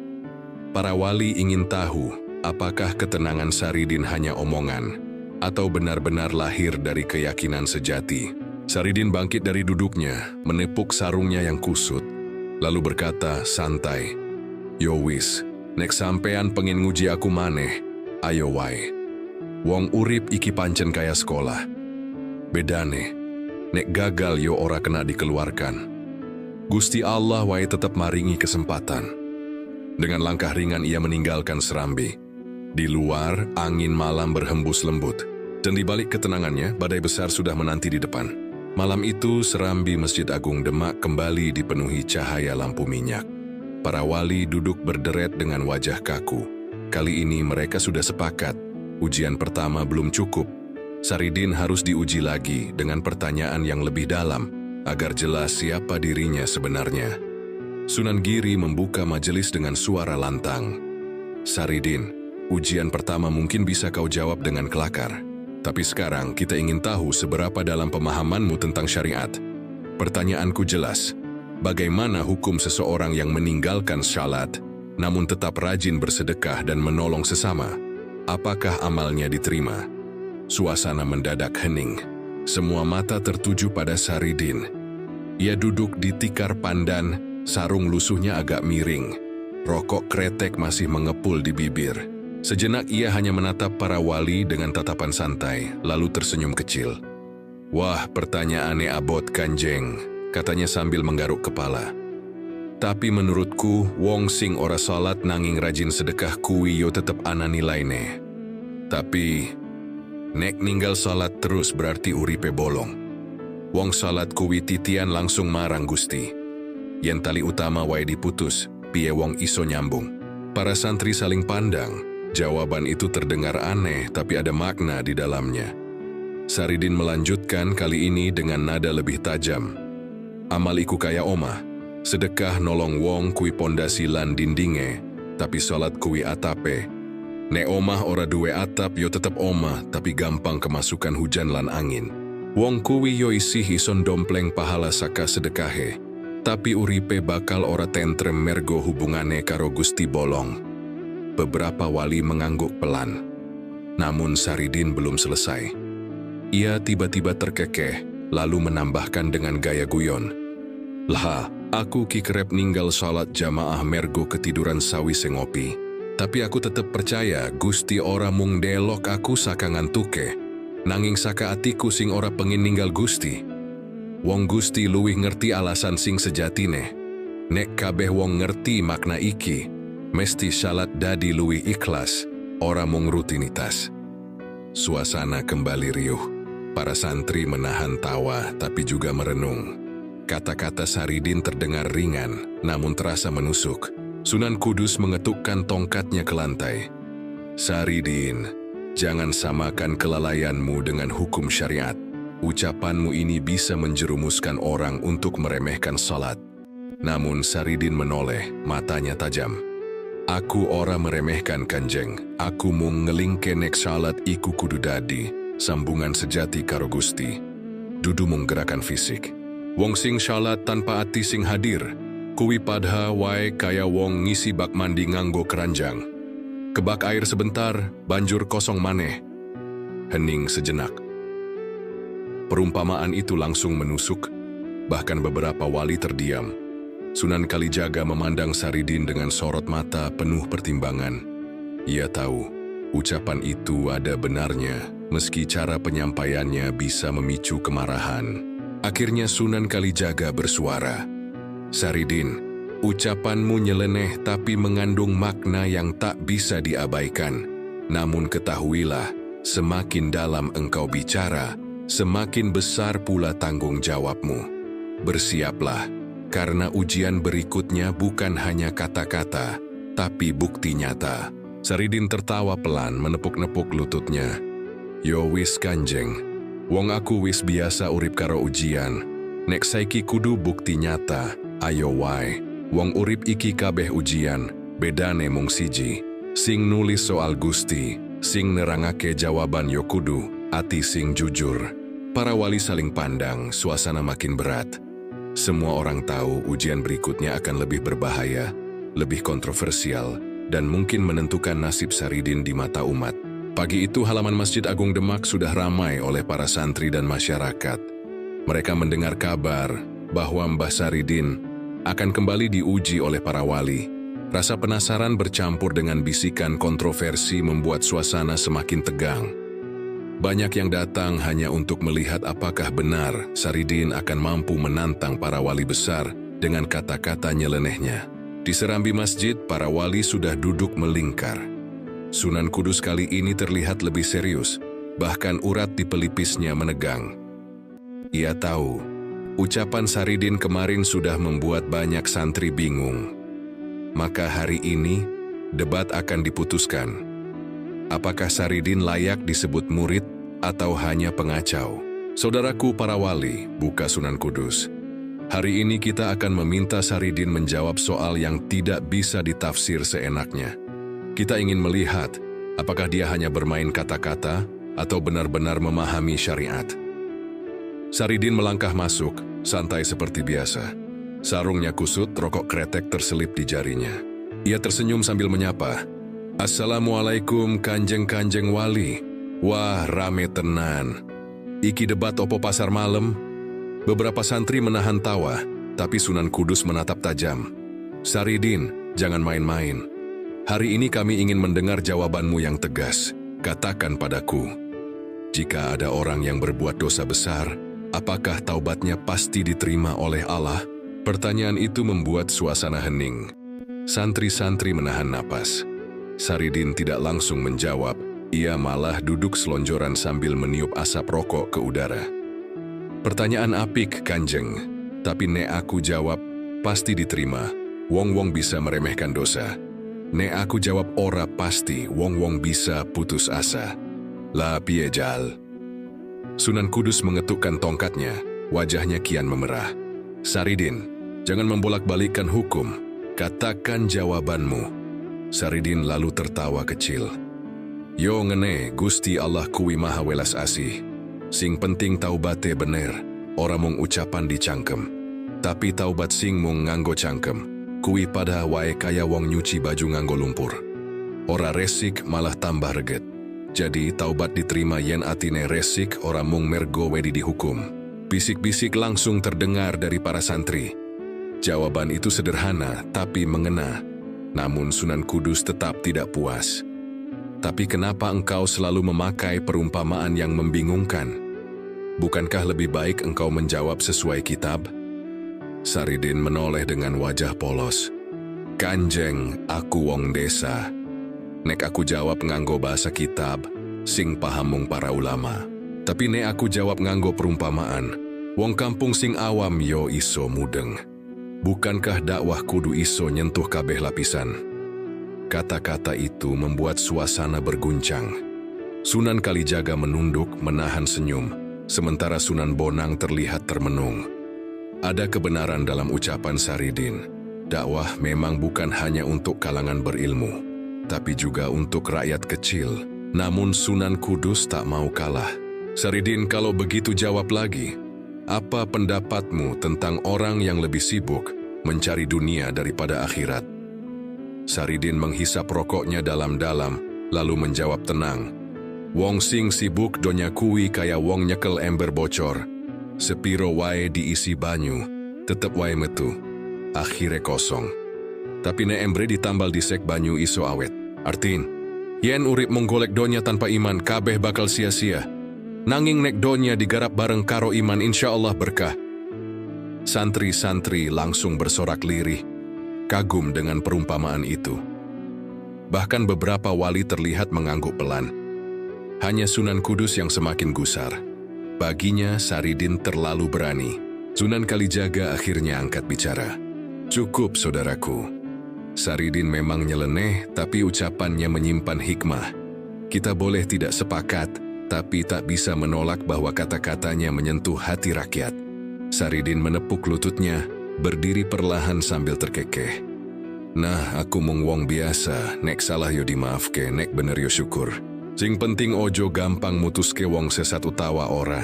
Para wali ingin tahu, apakah ketenangan Saridin hanya omongan, atau benar-benar lahir dari keyakinan sejati. Saridin bangkit dari duduknya, menepuk sarungnya yang kusut, lalu berkata santai, "Yo wis, nek sampean pengen nguji aku maneh, ayo wae. Wong urip iki pancen kaya sekolah. Bedane, nek gagal yo ora kena dikeluarkan. Gusti Allah wae tetap maringi kesempatan." Dengan langkah ringan ia meninggalkan Serambi. Di luar, angin malam berhembus lembut, dan di balik ketenangannya, badai besar sudah menanti di depan. Malam itu, Serambi Masjid Agung Demak kembali dipenuhi cahaya lampu minyak. Para wali duduk berderet dengan wajah kaku. Kali ini mereka sudah sepakat, ujian pertama belum cukup. Saridin harus diuji lagi dengan pertanyaan yang lebih dalam, agar jelas siapa dirinya sebenarnya. Sunan Giri membuka majelis dengan suara lantang. Saridin, ujian pertama mungkin bisa kau jawab dengan kelakar. Tapi sekarang kita ingin tahu seberapa dalam pemahamanmu tentang syariat. Pertanyaanku jelas, bagaimana hukum seseorang yang meninggalkan syalat, namun tetap rajin bersedekah dan menolong sesama? Apakah amalnya diterima? Suasana mendadak hening. Semua mata tertuju pada Saridin. Ia duduk di tikar pandan, sarung lusuhnya agak miring. Rokok kretek masih mengepul di bibir. Sejenak ia hanya menatap para wali dengan tatapan santai, lalu tersenyum kecil. "Wah, pertanyaannya abot Kanjeng," katanya sambil menggaruk kepala. "Tapi menurutku, wong sing ora salat nanging rajin sedekah kuwi yo tetep ana nilaine. Tapi, nek ninggal salat terus berarti uripe bolong. Wong salat kuwi titian langsung marang Gusti. Yen tali utama wae diputus, piye wong iso nyambung?" Para santri saling pandang. Jawaban itu terdengar aneh, tapi ada makna di dalamnya. Saridin melanjutkan kali ini dengan nada lebih tajam. "Amal iku kaya omah, sedekah nolong wong kui pondasi lan dindinge, tapi salat kui atape. Nek omah ora duwe atap yo tetep omah, tapi gampang kemasukan hujan lan angin. Wong kui yo isih ison dompleng pahala saka sedekahe, tapi uripe bakal ora tentrem mergo hubungane karo Gusti bolong." Beberapa wali mengangguk pelan. Namun Saridin belum selesai. Ia tiba-tiba terkekeh, lalu menambahkan dengan gaya guyon. "Lah, aku ki kerep ninggal salat jamaah mergo ketiduran sawise ngopi. Tapi aku tetep percaya Gusti ora mung delok aku saka ngantuke, nanging saka atiku sing ora pengin ninggal Gusti. Wong Gusti luwih ngerti alasan sing sejatine. Nek kabeh wong ngerti makna iki, mesti salat dadi luwih ikhlas, ora mung rutinitas." Suasana kembali riuh. Para santri menahan tawa tapi juga merenung. Kata-kata Saridin terdengar ringan, namun terasa menusuk. Sunan Kudus mengetukkan tongkatnya ke lantai. "Saridin, jangan samakan kelalaianmu dengan hukum syariat. Ucapanmu ini bisa menjerumuskan orang untuk meremehkan salat." Namun Saridin menoleh, matanya tajam. "Aku ora meremehkan Kanjeng, aku mung ngelingke nek salat iku kudu dadi sambungan sejati karo Gusti. Dudu mung gerakan fisik. Wong sing salat tanpa ati sing hadir, kuwi padha wae kaya wong ngisi bak mandi nganggo keranjang. Kebak air sebentar, banjur kosong maneh." Hening sejenak. Perumpamaan itu langsung menusuk, bahkan beberapa wali terdiam. Sunan Kalijaga memandang Saridin dengan sorot mata penuh pertimbangan. Ia tahu, ucapan itu ada benarnya, meski cara penyampaiannya bisa memicu kemarahan. Akhirnya Sunan Kalijaga bersuara, "Saridin, ucapanmu nyeleneh tapi mengandung makna yang tak bisa diabaikan. Namun ketahuilah, semakin dalam engkau bicara, semakin besar pula tanggung jawabmu. Bersiaplah, karena ujian berikutnya bukan hanya kata-kata, tapi bukti nyata. Saridin tertawa pelan menepuk-nepuk lututnya. Yo wis Kanjeng, wong aku wis biasa urip karo ujian. Nek saiki kudu bukti nyata, ayo wae. Wong urip iki kabeh ujian, bedane mung siji. Sing nulis soal Gusti, sing nerangake jawaban yo kudu ati sing jujur. Para wali saling pandang, suasana makin berat. Semua orang tahu ujian berikutnya akan lebih berbahaya, lebih kontroversial, dan mungkin menentukan nasib Saridin di mata umat. Pagi itu halaman Masjid Agung Demak sudah ramai oleh para santri dan masyarakat. Mereka mendengar kabar bahwa Mbah Saridin akan kembali diuji oleh para wali. Rasa penasaran bercampur dengan bisikan kontroversi membuat suasana semakin tegang. Banyak yang datang hanya untuk melihat apakah benar Saridin akan mampu menantang para wali besar dengan kata-kata nyelenehnya. Di serambi masjid, para wali sudah duduk melingkar. Sunan Kudus kali ini terlihat lebih serius, bahkan urat di pelipisnya menegang. Ia tahu, ucapan Saridin kemarin sudah membuat banyak santri bingung. Maka hari ini, debat akan diputuskan. Apakah Saridin layak disebut murid atau hanya pengacau? Saudaraku para wali, buka Sunan Kudus. Hari ini kita akan meminta Saridin menjawab soal yang tidak bisa ditafsir seenaknya. Kita ingin melihat apakah dia hanya bermain kata-kata atau benar-benar memahami syariat. Saridin melangkah masuk, santai seperti biasa. Sarungnya kusut, rokok kretek terselip di jarinya. Ia tersenyum sambil menyapa. Assalamualaikum kanjeng-kanjeng wali. Wah, rame tenan. Iki debat opo pasar malam? Beberapa santri menahan tawa, tapi Sunan Kudus menatap tajam. Saridin, jangan main-main. Hari ini kami ingin mendengar jawabanmu yang tegas. Katakan padaku, jika ada orang yang berbuat dosa besar, apakah taubatnya pasti diterima oleh Allah? Pertanyaan itu membuat suasana hening. Santri-santri menahan napas. Saridin tidak langsung menjawab, ia malah duduk selonjoran sambil meniup asap rokok ke udara. Pertanyaan apik, Kanjeng, tapi nek aku jawab, pasti diterima. Wong-wong bisa meremehkan dosa. Nek aku jawab ora pasti, wong-wong bisa putus asa. Lah piye jal? Sunan Kudus mengetukkan tongkatnya, wajahnya kian memerah. Saridin, jangan membolak-balikkan hukum, katakan jawabanmu. Saridin lalu tertawa kecil. Yo ngene, Gusti Allah kuwi maha welas asih. Sing penting taubate bener, ora mung ucapan dicangkem. Tapi taubat sing mung nganggo cangkem, kuwi pada wae kaya wong nyuci baju nganggo lumpur. Ora resik malah tambah reget. Jadi taubat diterima yen atine resik ora mung mergo wedi dihukum. Bisik-bisik langsung terdengar dari para santri. Jawaban itu sederhana tapi mengena. Namun Sunan Kudus tetap tidak puas. Tapi kenapa engkau selalu memakai perumpamaan yang membingungkan? Bukankah lebih baik engkau menjawab sesuai kitab? Saridin menoleh dengan wajah polos. Kanjeng, aku wong desa. Nek aku jawab nganggo bahasa kitab, sing paham mung para ulama. Tapi nek aku jawab nganggo perumpamaan, wong kampung sing awam yo iso mudeng. Bukankah dakwah kudu iso nyentuh kabeh lapisan? Kata-kata itu membuat suasana berguncang. Sunan Kalijaga menunduk menahan senyum, sementara Sunan Bonang terlihat termenung. Ada kebenaran dalam ucapan Saridin. Dakwah memang bukan hanya untuk kalangan berilmu, tapi juga untuk rakyat kecil. Namun Sunan Kudus tak mau kalah. Saridin, kalau begitu jawab lagi. Apa pendapatmu tentang orang yang lebih sibuk mencari dunia daripada akhirat? Saridin menghisap rokoknya dalam-dalam, lalu menjawab tenang. Wong sing sibuk donya kuwi kaya wong nyekel ember bocor. Sepiro wae diisi banyu, tetep wae metu. Akhire kosong. Tapi nek embre ditambal disek banyu iso awet. Artin, yen urip mung golek donya tanpa iman, kabeh bakal sia-sia. Nanging nek donya digarap bareng karo iman, insya Allah berkah. Santri-santri langsung bersorak lirih, kagum dengan perumpamaan itu. Bahkan beberapa wali terlihat mengangguk pelan. Hanya Sunan Kudus yang semakin gusar. Baginya, Saridin terlalu berani. Sunan Kalijaga akhirnya angkat bicara. "Cukup, saudaraku. Saridin memang nyeleneh, tapi ucapannya menyimpan hikmah. Kita boleh tidak sepakat, tapi tak bisa menolak bahwa kata-katanya menyentuh hati rakyat." Saridin menepuk lututnya, berdiri perlahan sambil terkekeh. "Nah, aku mung wong biasa, nek salah yo dimaafke, nek bener yo syukur. Sing penting ojo gampang mutuske wong sesat utawa ora.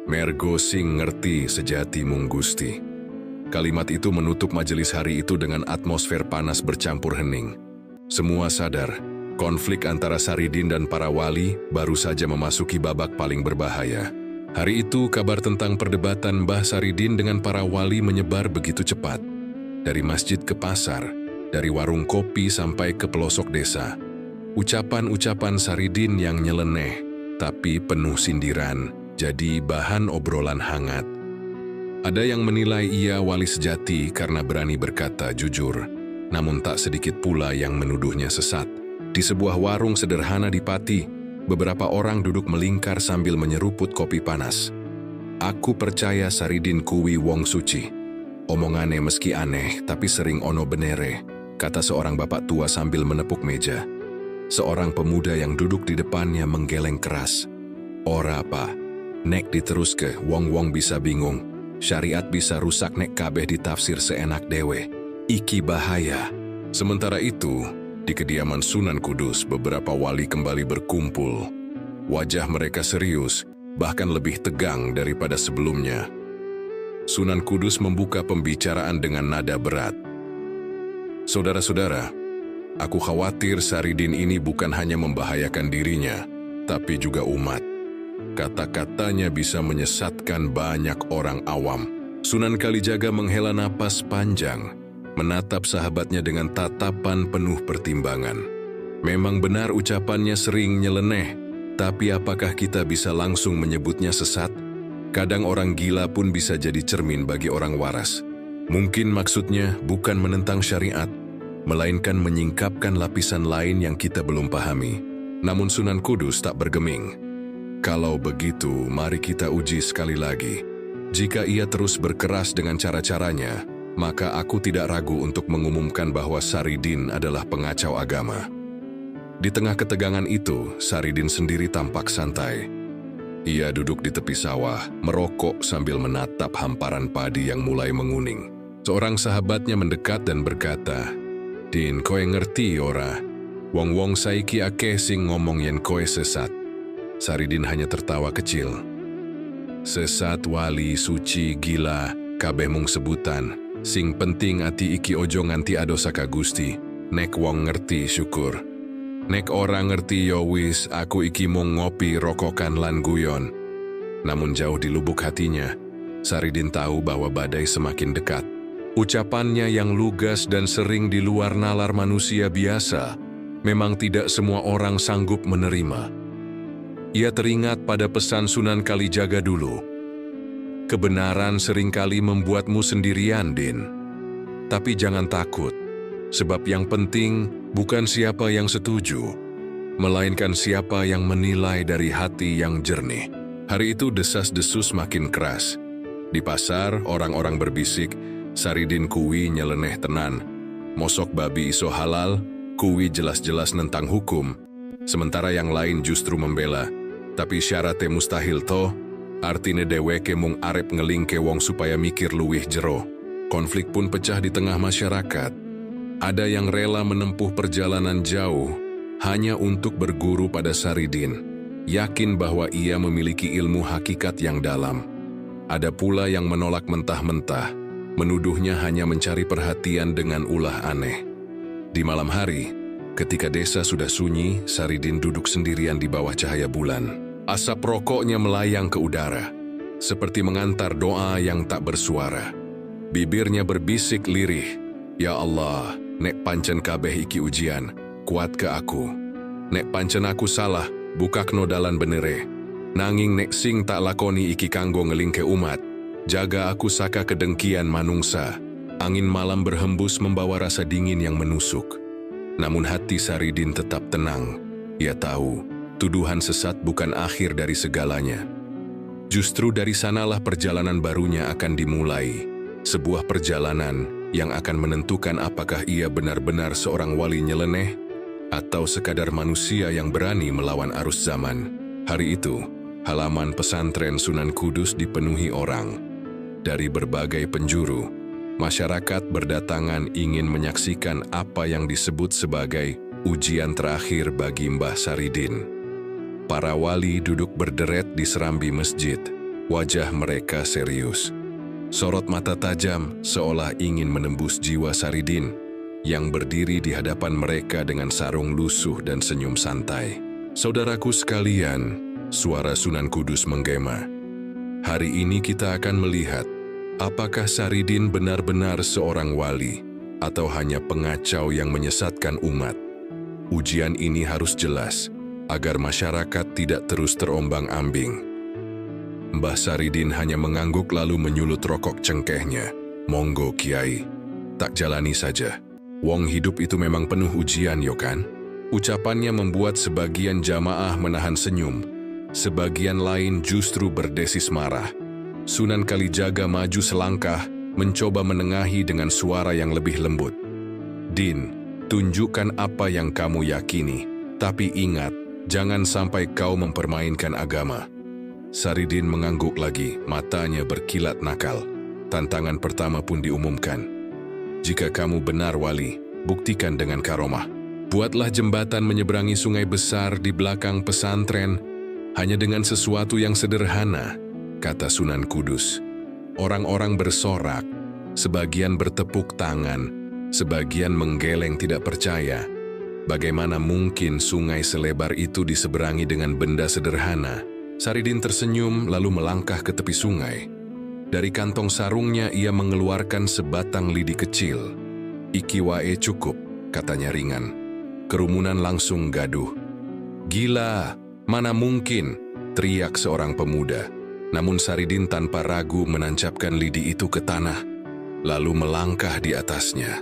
Mergo sing ngerti sejati mung Gusti." Kalimat itu menutup majelis hari itu dengan atmosfer panas bercampur hening. Semua sadar, konflik antara Saridin dan para wali baru saja memasuki babak paling berbahaya. Hari itu kabar tentang perdebatan Mbah Saridin dengan para wali menyebar begitu cepat. Dari masjid ke pasar, dari warung kopi sampai ke pelosok desa. Ucapan-ucapan Saridin yang nyeleneh, tapi penuh sindiran, jadi bahan obrolan hangat. Ada yang menilai ia wali sejati karena berani berkata jujur, namun tak sedikit pula yang menuduhnya sesat. Di sebuah warung sederhana di Pati, beberapa orang duduk melingkar sambil menyeruput kopi panas. "Aku percaya Saridin kuwi wong suci. Omongane meski aneh, tapi sering ono benere," kata seorang bapak tua sambil menepuk meja. Seorang pemuda yang duduk di depannya menggeleng keras. "Ora apa, nek diteruske wong-wong bisa bingung. Syariat bisa rusak nek kabeh ditafsir seenak dewe. Iki bahaya." Sementara itu, di kediaman Sunan Kudus, beberapa wali kembali berkumpul. Wajah mereka serius, bahkan lebih tegang daripada sebelumnya. Sunan Kudus membuka pembicaraan dengan nada berat. "Saudara-saudara, aku khawatir Saridin ini bukan hanya membahayakan dirinya, tapi juga umat. Kata-katanya bisa menyesatkan banyak orang awam." Sunan Kalijaga menghela napas panjang, menatap sahabatnya dengan tatapan penuh pertimbangan. Memang benar ucapannya sering nyeleneh, tapi apakah kita bisa langsung menyebutnya sesat? Kadang orang gila pun bisa jadi cermin bagi orang waras. Mungkin maksudnya bukan menentang syariat, melainkan menyingkapkan lapisan lain yang kita belum pahami. Namun Sunan Kudus tak bergeming. "Kalau begitu, mari kita uji sekali lagi. Jika ia terus berkeras dengan cara-caranya, maka aku tidak ragu untuk mengumumkan bahwa Saridin adalah pengacau agama." Di tengah ketegangan itu, Saridin sendiri tampak santai. Ia duduk di tepi sawah, merokok sambil menatap hamparan padi yang mulai menguning. Seorang sahabatnya mendekat dan berkata, "Din, koe ngerti ora? Wong-wong saiki akeh sing ngomong yen koe sesat." Saridin hanya tertawa kecil. "Sesat, wali, suci, gila, kabeh mung sebutan. Sing penting ati iki ojo nganti adosa ka Gusti. Nek wong ngerti syukur. Nek ora ngerti ya wis, aku iki mung ngopi rokokan lan guyon." Namun jauh di lubuk hatinya, Saridin tahu bahwa badai semakin dekat. Ucapannya yang lugas dan sering di luar nalar manusia biasa, memang tidak semua orang sanggup menerima. Ia teringat pada pesan Sunan Kalijaga dulu. "Kebenaran seringkali membuatmu sendirian, Din. Tapi jangan takut, sebab yang penting bukan siapa yang setuju, melainkan siapa yang menilai dari hati yang jernih." Hari itu desas-desus makin keras. Di pasar, orang-orang berbisik, "Saridin kuwi nyeleneh tenan. Mosok babi iso halal, kuwi jelas-jelas nentang hukum." Sementara yang lain justru membela. "Tapi syaratnya mustahil toh, artine dheweke mung arep ngelingke wong supaya mikir luwih jero." Konflik pun pecah di tengah masyarakat. Ada yang rela menempuh perjalanan jauh hanya untuk berguru pada Saridin, yakin bahwa ia memiliki ilmu hakikat yang dalam. Ada pula yang menolak mentah-mentah, menuduhnya hanya mencari perhatian dengan ulah aneh. Di malam hari, ketika desa sudah sunyi, Saridin duduk sendirian di bawah cahaya bulan. Asap rokoknya melayang ke udara, seperti mengantar doa yang tak bersuara. Bibirnya berbisik lirih, "Ya Allah, nek pancen kabeh iki ujian, kuat ke aku. Nek pancen aku salah, bukakno dalan benere. Nanging nek sing tak lakoni iki kanggo ngelingke umat, jaga aku saka kedengkian manungsa." Angin malam berhembus membawa rasa dingin yang menusuk. Namun hati Saridin tetap tenang. Ia tahu, tuduhan sesat bukan akhir dari segalanya. Justru dari sanalah perjalanan barunya akan dimulai, sebuah perjalanan yang akan menentukan apakah ia benar-benar seorang wali nyeleneh atau sekadar manusia yang berani melawan arus zaman. Hari itu, halaman pesantren Sunan Kudus dipenuhi orang. Dari berbagai penjuru, masyarakat berdatangan ingin menyaksikan apa yang disebut sebagai ujian terakhir bagi Mbah Saridin. Para wali duduk berderet di serambi masjid, wajah mereka serius. Sorot mata tajam seolah ingin menembus jiwa Saridin yang berdiri di hadapan mereka dengan sarung lusuh dan senyum santai. Saudaraku sekalian, suara Sunan Kudus menggema. Hari ini kita akan melihat apakah Saridin benar-benar seorang wali atau hanya pengacau yang menyesatkan umat. Ujian ini harus jelas agar masyarakat tidak terus terombang-ambing. Mbah Saridin hanya mengangguk lalu menyulut rokok cengkehnya. Monggo Kiai, tak jalani saja. Wong hidup itu memang penuh ujian, yo kan? Ucapannya membuat sebagian jamaah menahan senyum. Sebagian lain justru berdesis marah. Sunan Kalijaga maju selangkah, mencoba menengahi dengan suara yang lebih lembut. Din, tunjukkan apa yang kamu yakini, tapi ingat, jangan sampai kau mempermainkan agama. Saridin mengangguk lagi, matanya berkilat nakal. Tantangan pertama pun diumumkan. Jika kamu benar wali, buktikan dengan karomah. Buatlah jembatan menyeberangi sungai besar di belakang pesantren, hanya dengan sesuatu yang sederhana, kata Sunan Kudus. Orang-orang bersorak, sebagian bertepuk tangan, sebagian menggeleng tidak percaya. Bagaimana mungkin sungai selebar itu diseberangi dengan benda sederhana? Saridin tersenyum lalu melangkah ke tepi sungai. Dari kantong sarungnya ia mengeluarkan sebatang lidi kecil. Iki wae cukup, katanya ringan. Kerumunan langsung gaduh. Gila, mana mungkin, teriak seorang pemuda. Namun Saridin tanpa ragu menancapkan lidi itu ke tanah, lalu melangkah di atasnya.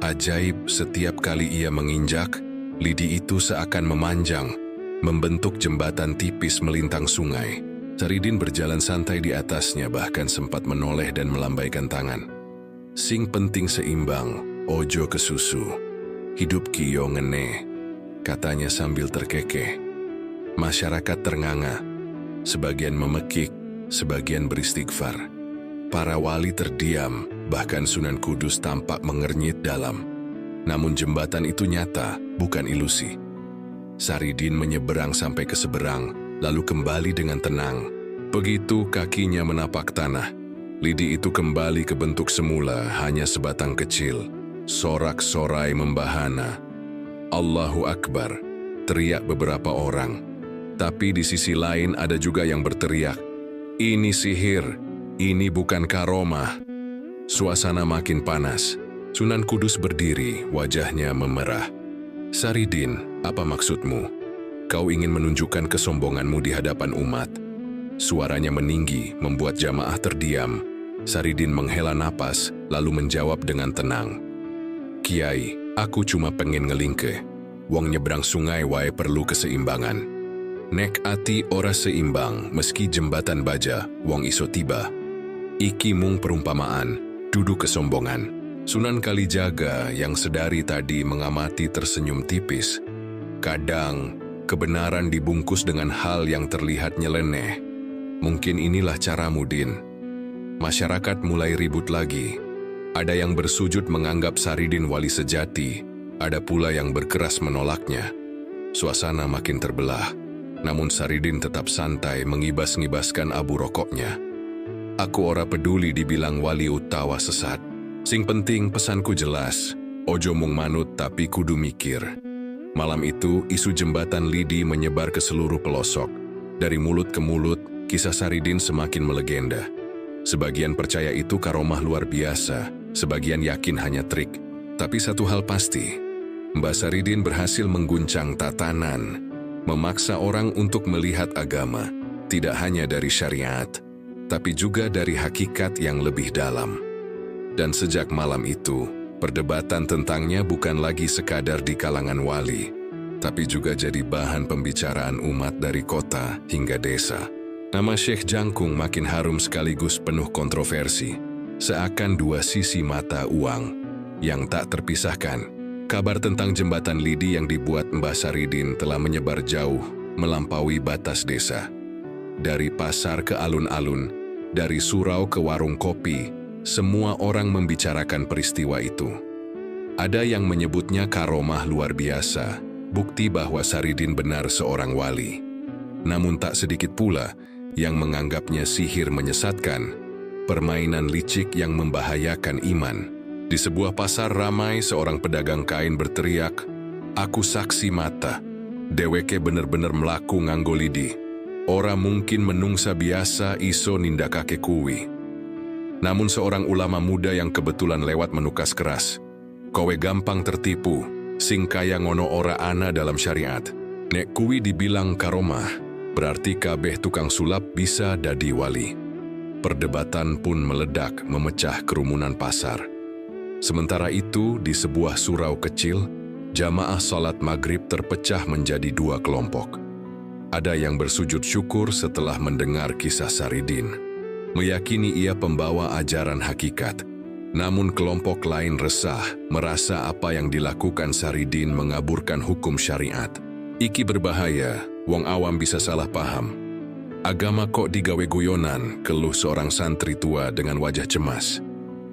Ajaib, setiap kali ia menginjak, lidi itu seakan memanjang, membentuk jembatan tipis melintang sungai. Saridin berjalan santai di atasnya, bahkan sempat menoleh dan melambaikan tangan. Sing penting seimbang, ojo kesusu. Hidup kiyo ngene, katanya sambil terkekeh. Masyarakat ternganga, sebagian memekik, sebagian beristighfar. Para wali terdiam, bahkan Sunan Kudus tampak mengernyit dalam. Namun jembatan itu nyata, bukan ilusi. Saridin menyeberang sampai ke seberang, lalu kembali dengan tenang. Begitu kakinya menapak tanah, lidi itu kembali ke bentuk semula, hanya sebatang kecil. Sorak-sorai membahana. Allahu Akbar, teriak beberapa orang. Tapi di sisi lain ada juga yang berteriak, ini sihir, ini bukan karomah. Suasana makin panas. Sunan Kudus berdiri, wajahnya memerah. Saridin, apa maksudmu? Kau ingin menunjukkan kesombonganmu di hadapan umat. Suaranya meninggi, membuat jamaah terdiam. Saridin menghela napas, lalu menjawab dengan tenang. Kiai, aku cuma pengen ngelingke. Wong nyebrang sungai wae perlu keseimbangan. Nek ati ora seimbang, meski jembatan baja, wong iso tiba. Iki mung perumpamaan, duduk kesombongan. Sunan Kalijaga yang sedari tadi mengamati tersenyum tipis. Kadang, kebenaran dibungkus dengan hal yang terlihat nyeleneh. Mungkin inilah caramu, Din. Masyarakat mulai ribut lagi. Ada yang bersujud menganggap Saridin wali sejati, ada pula yang berkeras menolaknya. Suasana makin terbelah, namun Saridin tetap santai mengibas-ngibaskan abu rokoknya. Aku ora peduli dibilang wali utawa sesat. Sing penting pesanku jelas, ojo mung manut tapi kudu mikir. Malam itu, isu jembatan lidi menyebar ke seluruh pelosok. Dari mulut ke mulut, kisah Saridin semakin melegenda. Sebagian percaya itu karomah luar biasa, sebagian yakin hanya trik. Tapi satu hal pasti, Mbah Saridin berhasil mengguncang tatanan, memaksa orang untuk melihat agama, tidak hanya dari syariat, tapi juga dari hakikat yang lebih dalam. Dan sejak malam itu, perdebatan tentangnya bukan lagi sekadar di kalangan wali. tapi juga jadi bahan pembicaraan umat dari kota hingga desa. Nama Syekh Jangkung makin harum sekaligus penuh kontroversi, seakan dua sisi mata uang yang tak terpisahkan. Kabar tentang jembatan lidi yang dibuat Mbah Saridin telah menyebar jauh melampaui batas desa. Dari pasar ke alun-alun, dari surau ke warung kopi, semua orang membicarakan peristiwa itu. Ada yang menyebutnya karomah luar biasa, bukti bahwa Saridin benar seorang wali. Namun tak sedikit pula yang menganggapnya sihir menyesatkan, permainan licik yang membahayakan iman. Di sebuah pasar ramai seorang pedagang kain berteriak, "Aku saksi mata, deweke bener-bener melaku nganggo lidi. Ora mungkin menungsa biasa iso nindakake kuwi." Namun seorang ulama muda yang kebetulan lewat menukas keras, "Kowe gampang tertipu, sing kaya ngono ora ana dalam syariat. Nek kuwi dibilang karomah, berarti kabeh tukang sulap bisa dadi wali." Perdebatan pun meledak memecah kerumunan pasar. Sementara itu, di sebuah surau kecil, jamaah salat maghrib terpecah menjadi dua kelompok. Ada yang bersujud syukur setelah mendengar kisah Saridin, meyakini ia pembawa ajaran hakikat. Namun kelompok lain resah, merasa apa yang dilakukan Saridin mengaburkan hukum syariat. Iki berbahaya, wong awam bisa salah paham. "Agama kok digawe guyonan," keluh seorang santri tua dengan wajah cemas.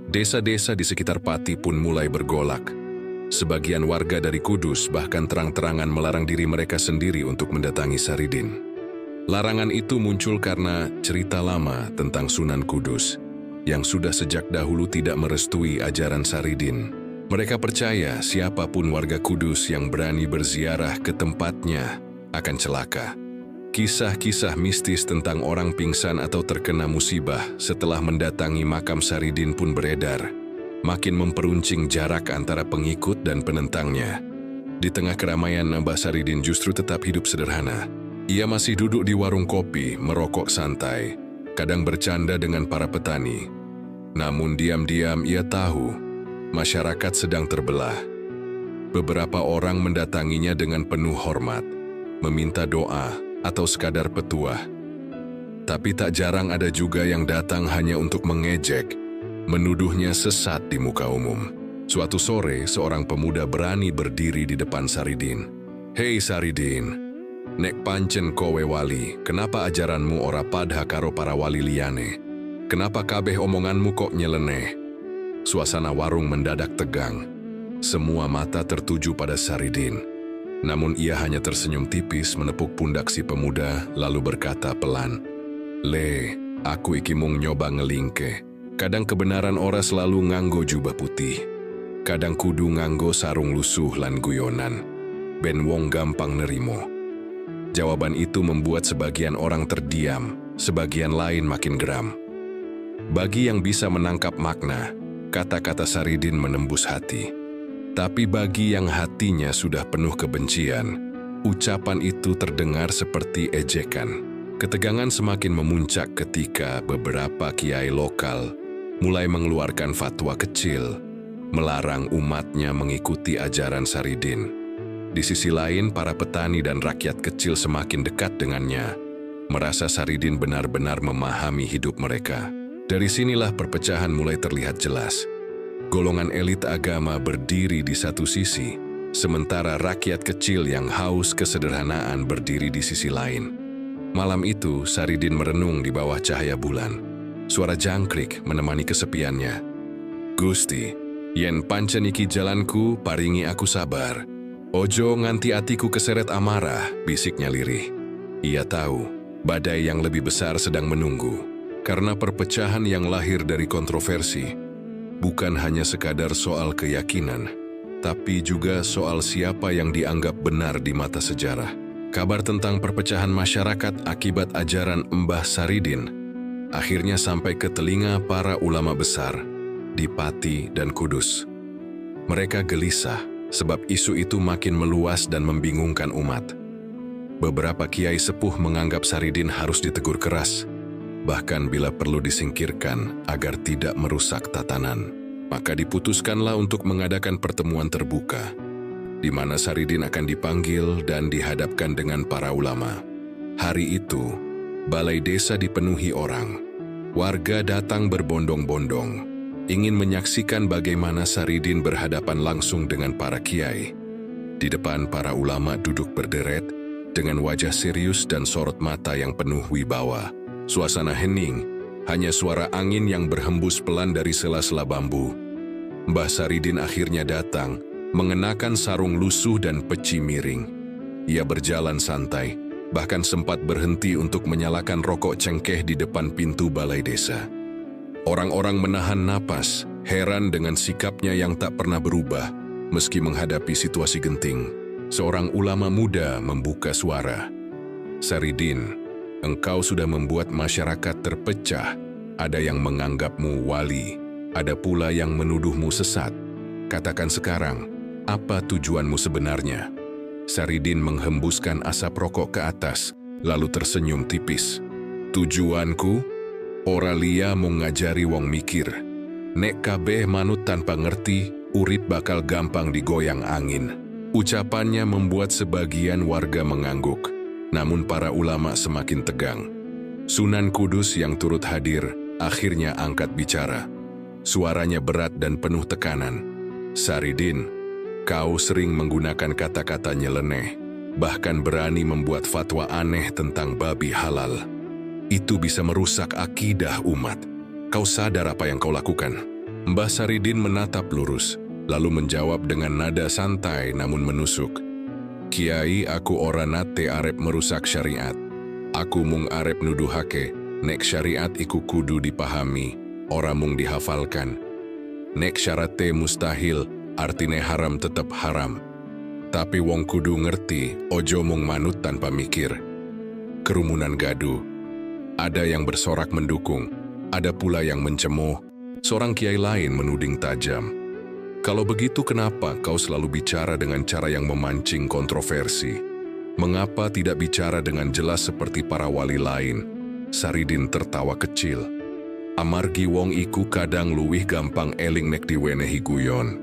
Desa-desa di sekitar Pati pun mulai bergolak. Sebagian warga dari Kudus bahkan terang-terangan melarang diri mereka sendiri untuk mendatangi Saridin. Larangan itu muncul karena cerita lama tentang Sunan Kudus, yang sudah sejak dahulu tidak merestui ajaran Saridin. Mereka percaya siapapun warga Kudus yang berani berziarah ke tempatnya akan celaka. Kisah-kisah mistis tentang orang pingsan atau terkena musibah setelah mendatangi makam Saridin pun beredar, makin memperuncing jarak antara pengikut dan penentangnya. Di tengah keramaian, Mbah Saridin justru tetap hidup sederhana. Ia masih duduk di warung kopi, merokok santai, kadang bercanda dengan para petani. Namun diam-diam ia tahu masyarakat sedang terbelah. Beberapa orang mendatanginya dengan penuh hormat, meminta doa atau sekadar petuah. Tapi tak jarang ada juga yang datang hanya untuk mengejek, menuduhnya sesat di muka umum. Suatu sore, seorang pemuda berani berdiri di depan Saridin. "Hei Saridin, nek pancen kowe wali, kenapa ajaranmu ora padha karo para wali liyane? Kenapa kabeh omonganmu kok nyeleneh?" Suasana warung mendadak tegang. Semua mata tertuju pada Saridin. Namun ia hanya tersenyum tipis menepuk pundak si pemuda lalu berkata pelan, "Le, aku iki mung nyoba ngelingke. Kadang kebenaran ora selalu nganggo jubah putih. Kadang kudu nganggo sarung lusuh lan guyonan. Ben wong gampang nerimo." Jawaban itu membuat sebagian orang terdiam, sebagian lain makin geram. Bagi yang bisa menangkap makna, kata-kata Saridin menembus hati. Tapi bagi yang hatinya sudah penuh kebencian, ucapan itu terdengar seperti ejekan. Ketegangan semakin memuncak ketika beberapa kiai lokal mulai mengeluarkan fatwa kecil, melarang umatnya mengikuti ajaran Saridin. Di sisi lain, para petani dan rakyat kecil semakin dekat dengannya, merasa Saridin benar-benar memahami hidup mereka. Dari sinilah perpecahan mulai terlihat jelas. Golongan elit agama berdiri di satu sisi, sementara rakyat kecil yang haus kesederhanaan berdiri di sisi lain. Malam itu, Saridin merenung di bawah cahaya bulan. Suara jangkrik menemani kesepiannya. "Gusti, yen pancen iki jalanku, paringi aku sabar. Ojo nganti atiku keseret amarah," bisiknya lirih. Ia tahu, badai yang lebih besar sedang menunggu. Karena perpecahan yang lahir dari kontroversi bukan hanya sekadar soal keyakinan, tapi juga soal siapa yang dianggap benar di mata sejarah. Kabar tentang perpecahan masyarakat akibat ajaran Mbah Saridin akhirnya sampai ke telinga para ulama besar di Pati dan Kudus. Mereka gelisah sebab isu itu makin meluas dan membingungkan umat. Beberapa kiai sepuh menganggap Saridin harus ditegur keras, bahkan bila perlu disingkirkan agar tidak merusak tatanan. Maka diputuskanlah untuk mengadakan pertemuan terbuka. di mana Saridin akan dipanggil dan dihadapkan dengan para ulama. Hari itu, balai desa dipenuhi orang. Warga datang berbondong-bondong, ingin menyaksikan bagaimana Saridin berhadapan langsung dengan para kiai. Di depan para ulama duduk berderet, dengan wajah serius dan sorot mata yang penuh wibawa. Suasana hening, hanya suara angin yang berhembus pelan dari sela-sela bambu. Mbah Saridin akhirnya datang, mengenakan sarung lusuh dan peci miring. Ia berjalan santai, bahkan sempat berhenti untuk menyalakan rokok cengkeh di depan pintu balai desa. Orang-orang menahan napas, heran dengan sikapnya yang tak pernah berubah, meski menghadapi situasi genting. Seorang ulama muda membuka suara. "Saridin, engkau sudah membuat masyarakat terpecah. Ada yang menganggapmu wali, ada pula yang menuduhmu sesat. Katakan sekarang, apa tujuanmu sebenarnya?" Saridin menghembuskan asap rokok ke atas, lalu tersenyum tipis. "Tujuanku? Ora liya mung ngajari wong mikir. Nek kabeh manut tanpa ngerti, urip bakal gampang digoyang angin." Ucapannya membuat sebagian warga mengangguk, namun para ulama semakin tegang. Sunan Kudus yang turut hadir akhirnya angkat bicara. Suaranya berat dan penuh tekanan. "Saridin, kau sering menggunakan kata-kata nyeleneh, bahkan berani membuat fatwa aneh tentang babi halal. Itu bisa merusak akidah umat. Kau sadar apa yang kau lakukan?" Mbah Saridin menatap lurus, lalu menjawab dengan nada santai namun menusuk. "Kiai, aku ora nate arep merusak syariat. Aku mung arep nuduhake, nek syariat iku kudu dipahami, ora mung dihafalkan. Nek syarate mustahil, artine haram tetep haram. Tapi wong kudu ngerti, ojo mung manut tanpa mikir." Kerumunan gaduh. Ada yang bersorak mendukung, ada pula yang mencemooh. Seorang kiai lain menuding tajam. "Kalau begitu kenapa kau selalu bicara dengan cara yang memancing kontroversi? Mengapa tidak bicara dengan jelas seperti para wali lain?" Saridin tertawa kecil. "Amargi wong iku kadang luwih gampang eling nek diwenehi guyon.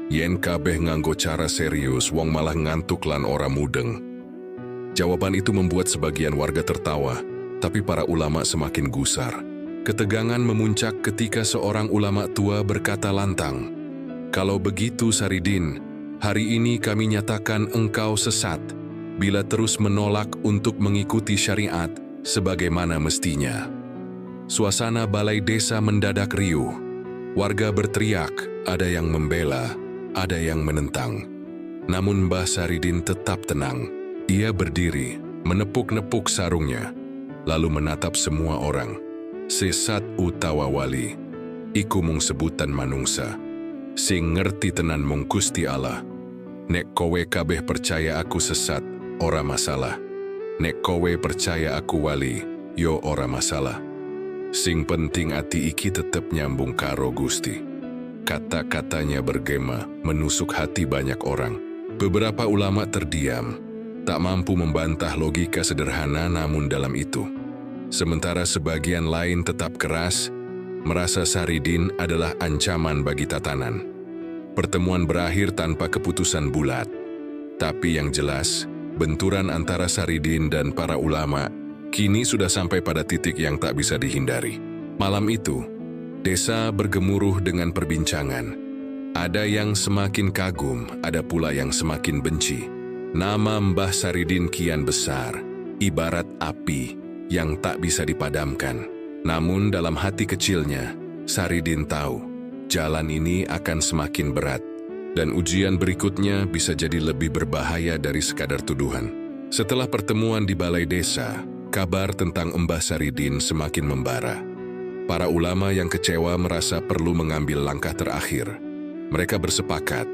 Yen kabeh nganggo cara serius, wong malah ngantuk lan ora mudeng." Jawaban itu membuat sebagian warga tertawa, tapi para ulama semakin gusar. Ketegangan memuncak ketika seorang ulama tua berkata lantang, "Kalau begitu Saridin, hari ini kami nyatakan engkau sesat bila terus menolak untuk mengikuti syariat sebagaimana mestinya." Suasana balai desa mendadak riuh. Warga berteriak, ada yang membela, ada yang menentang. Namun Mbah Saridin tetap tenang. Ia berdiri, menepuk-nepuk sarungnya, lalu menatap semua orang. "Sesat utawa wali, iku mung sebutan manungsa. Sing ngerti tenan mung Gusti Allah. Nek kowe kabeh percaya aku sesat, ora masalah. Nek kowe percaya aku wali, yo ora masalah. Sing penting ati iki tetep nyambung karo Gusti." Kata-katanya bergema, menusuk hati banyak orang. Beberapa ulama terdiam, tak mampu membantah logika sederhana namun dalam itu. Sementara sebagian lain tetap keras, merasa Saridin adalah ancaman bagi tatanan. Pertemuan berakhir tanpa keputusan bulat. Tapi yang jelas, benturan antara Saridin dan para ulama kini sudah sampai pada titik yang tak bisa dihindari. Malam itu, desa bergemuruh dengan perbincangan. Ada yang semakin kagum, ada pula yang semakin benci. Nama Mbah Saridin kian besar, ibarat api yang tak bisa dipadamkan. Namun dalam hati kecilnya, Saridin tahu jalan ini akan semakin berat dan ujian berikutnya bisa jadi lebih berbahaya dari sekadar tuduhan. Setelah pertemuan di balai desa, kabar tentang Mbah Saridin semakin membara. Para ulama yang kecewa merasa perlu mengambil langkah terakhir. Mereka bersepakat,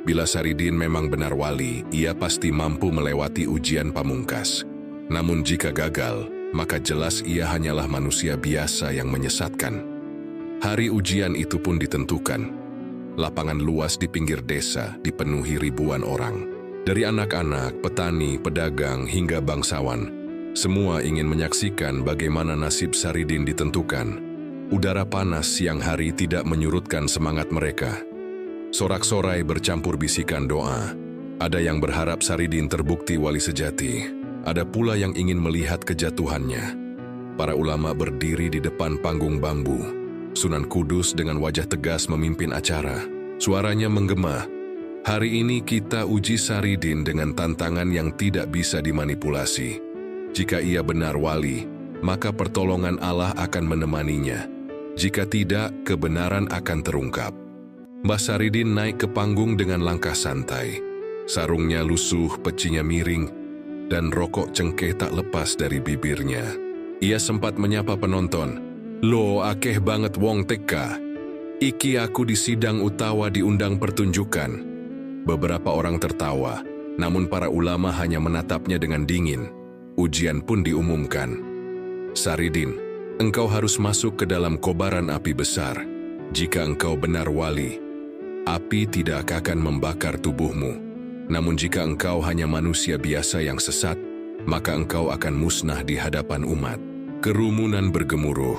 bila Saridin memang benar wali, ia pasti mampu melewati ujian pamungkas. Namun jika gagal, maka jelas ia hanyalah manusia biasa yang menyesatkan. Hari ujian itu pun ditentukan. Lapangan luas di pinggir desa dipenuhi ribuan orang. Dari anak-anak, petani, pedagang, hingga bangsawan. Semua ingin menyaksikan bagaimana nasib Saridin ditentukan. Udara panas siang hari tidak menyurutkan semangat mereka. Sorak-sorai bercampur bisikan doa. Ada yang berharap Saridin terbukti wali sejati. Ada pula yang ingin melihat kejatuhannya. Para ulama berdiri di depan panggung bambu. Sunan Kudus dengan wajah tegas memimpin acara. Suaranya menggema. Hari ini kita uji Saridin dengan tantangan yang tidak bisa dimanipulasi. Jika ia benar wali, maka pertolongan Allah akan menemaninya. Jika tidak, kebenaran akan terungkap. Mbah Saridin naik ke panggung dengan langkah santai. Sarungnya lusuh, pecinya miring, dan rokok cengkeh tak lepas dari bibirnya. Ia sempat menyapa penonton. "Lo akeh banget wong teka. Iki aku di sidang utawa diundang pertunjukan." Beberapa orang tertawa, namun para ulama hanya menatapnya dengan dingin. Ujian pun diumumkan. "Saridin, engkau harus masuk ke dalam kobaran api besar. Jika engkau benar wali, api tidak akan membakar tubuhmu. Namun jika engkau hanya manusia biasa yang sesat, maka engkau akan musnah di hadapan umat." Kerumunan bergemuruh.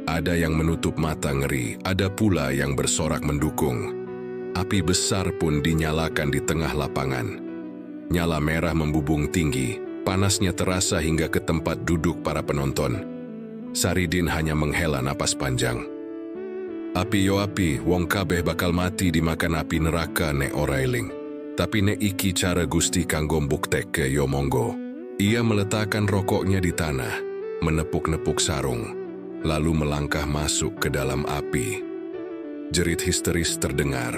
Ada yang menutup mata ngeri, ada pula yang bersorak mendukung. Api besar pun dinyalakan di tengah lapangan. Nyala merah membubung tinggi, panasnya terasa hingga ke tempat duduk para penonton. Saridin hanya menghela napas panjang. "Api yo api, wong kabeh bakal mati dimakan api neraka nek ora eling. Tapi nek iki cara Gusti kanggo mbuktekke yo monggo." Ia meletakkan rokoknya di tanah, menepuk-nepuk sarung, lalu melangkah masuk ke dalam api. Jerit histeris terdengar.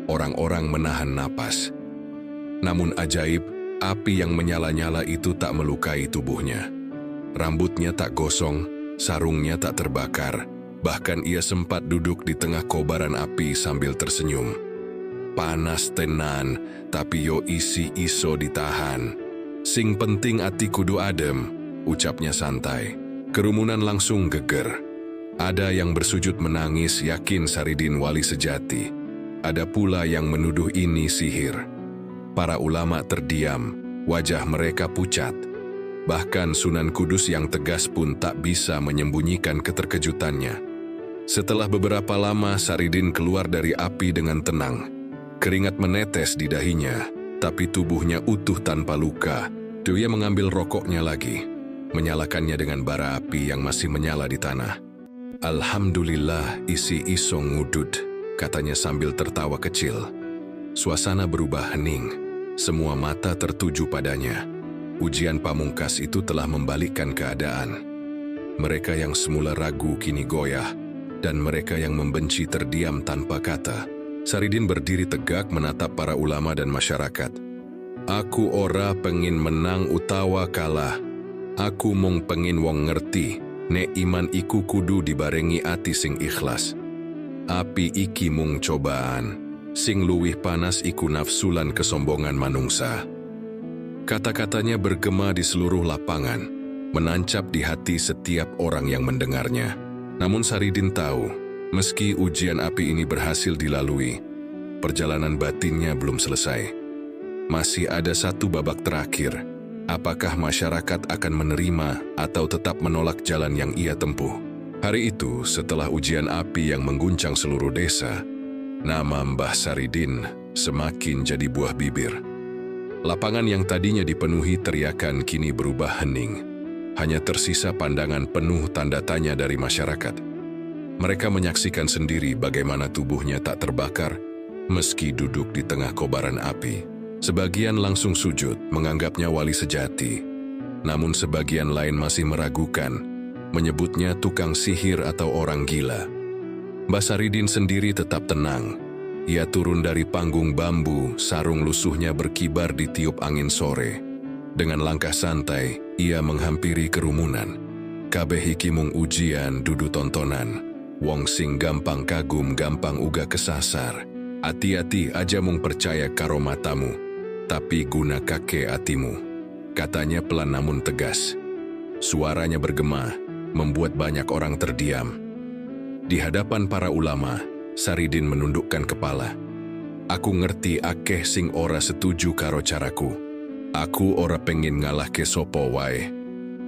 Orang-orang menahan napas. Namun ajaib, api yang menyala-nyala itu tak melukai tubuhnya. Rambutnya tak gosong, sarungnya tak terbakar. Bahkan ia sempat duduk di tengah kobaran api sambil tersenyum. "Panas tenan, tapi yo isi iso ditahan. Sing penting ati kudu adem," ucapnya santai. Kerumunan langsung geger. Ada yang bersujud menangis yakin Saridin wali sejati. Ada pula yang menuduh ini sihir. Para ulama terdiam, wajah mereka pucat. Bahkan Sunan Kudus yang tegas pun tak bisa menyembunyikan keterkejutannya. Setelah beberapa lama Saridin keluar dari api dengan tenang. Keringat menetes di dahinya, tapi tubuhnya utuh tanpa luka. Dia mengambil rokoknya lagi, menyalakannya dengan bara api yang masih menyala di tanah. "Alhamdulillah isi iso ngudud," katanya sambil tertawa kecil. Suasana berubah hening, semua mata tertuju padanya. Ujian pamungkas itu telah membalikkan keadaan. Mereka yang semula ragu kini goyah, dan mereka yang membenci terdiam tanpa kata. Saridin berdiri tegak menatap para ulama dan masyarakat. "Aku ora pengin menang utawa kalah. Aku mung pengin wong ngerti, nek iman iku kudu dibarengi ati sing ikhlas. Api iki mung cobaan, sing luwih panas iku nafsulan kesombongan manungsa." Kata-katanya bergema di seluruh lapangan, menancap di hati setiap orang yang mendengarnya. Namun Saridin tahu, meski ujian api ini berhasil dilalui, perjalanan batinnya belum selesai. Masih ada satu babak terakhir. Apakah masyarakat akan menerima atau tetap menolak jalan yang ia tempuh? Hari itu, setelah ujian api yang mengguncang seluruh desa, nama Mbah Saridin semakin jadi buah bibir. Lapangan yang tadinya dipenuhi teriakan kini berubah hening. Hanya tersisa pandangan penuh tanda tanya dari masyarakat. Mereka menyaksikan sendiri bagaimana tubuhnya tak terbakar meski duduk di tengah kobaran api. Sebagian langsung sujud menganggapnya wali sejati. Namun sebagian lain masih meragukan, menyebutnya tukang sihir atau orang gila. Mbah Saridin sendiri tetap tenang. Ia turun dari panggung bambu, sarung lusuhnya berkibar ditiup angin sore. Dengan langkah santai, ia menghampiri kerumunan. Kabeh iki mung ujian dudu tontonan. Wong sing gampang kagum, gampang uga kesasar. Hati-hati aja mung percaya karo matamu, tapi guna kake atimu. Katanya pelan namun tegas. Suaranya bergema, membuat banyak orang terdiam. Di hadapan para ulama, Saridin menundukkan kepala. "Aku ngerti akeh sing ora setuju karo caraku. Aku ora pengin ngalahke sopo wae.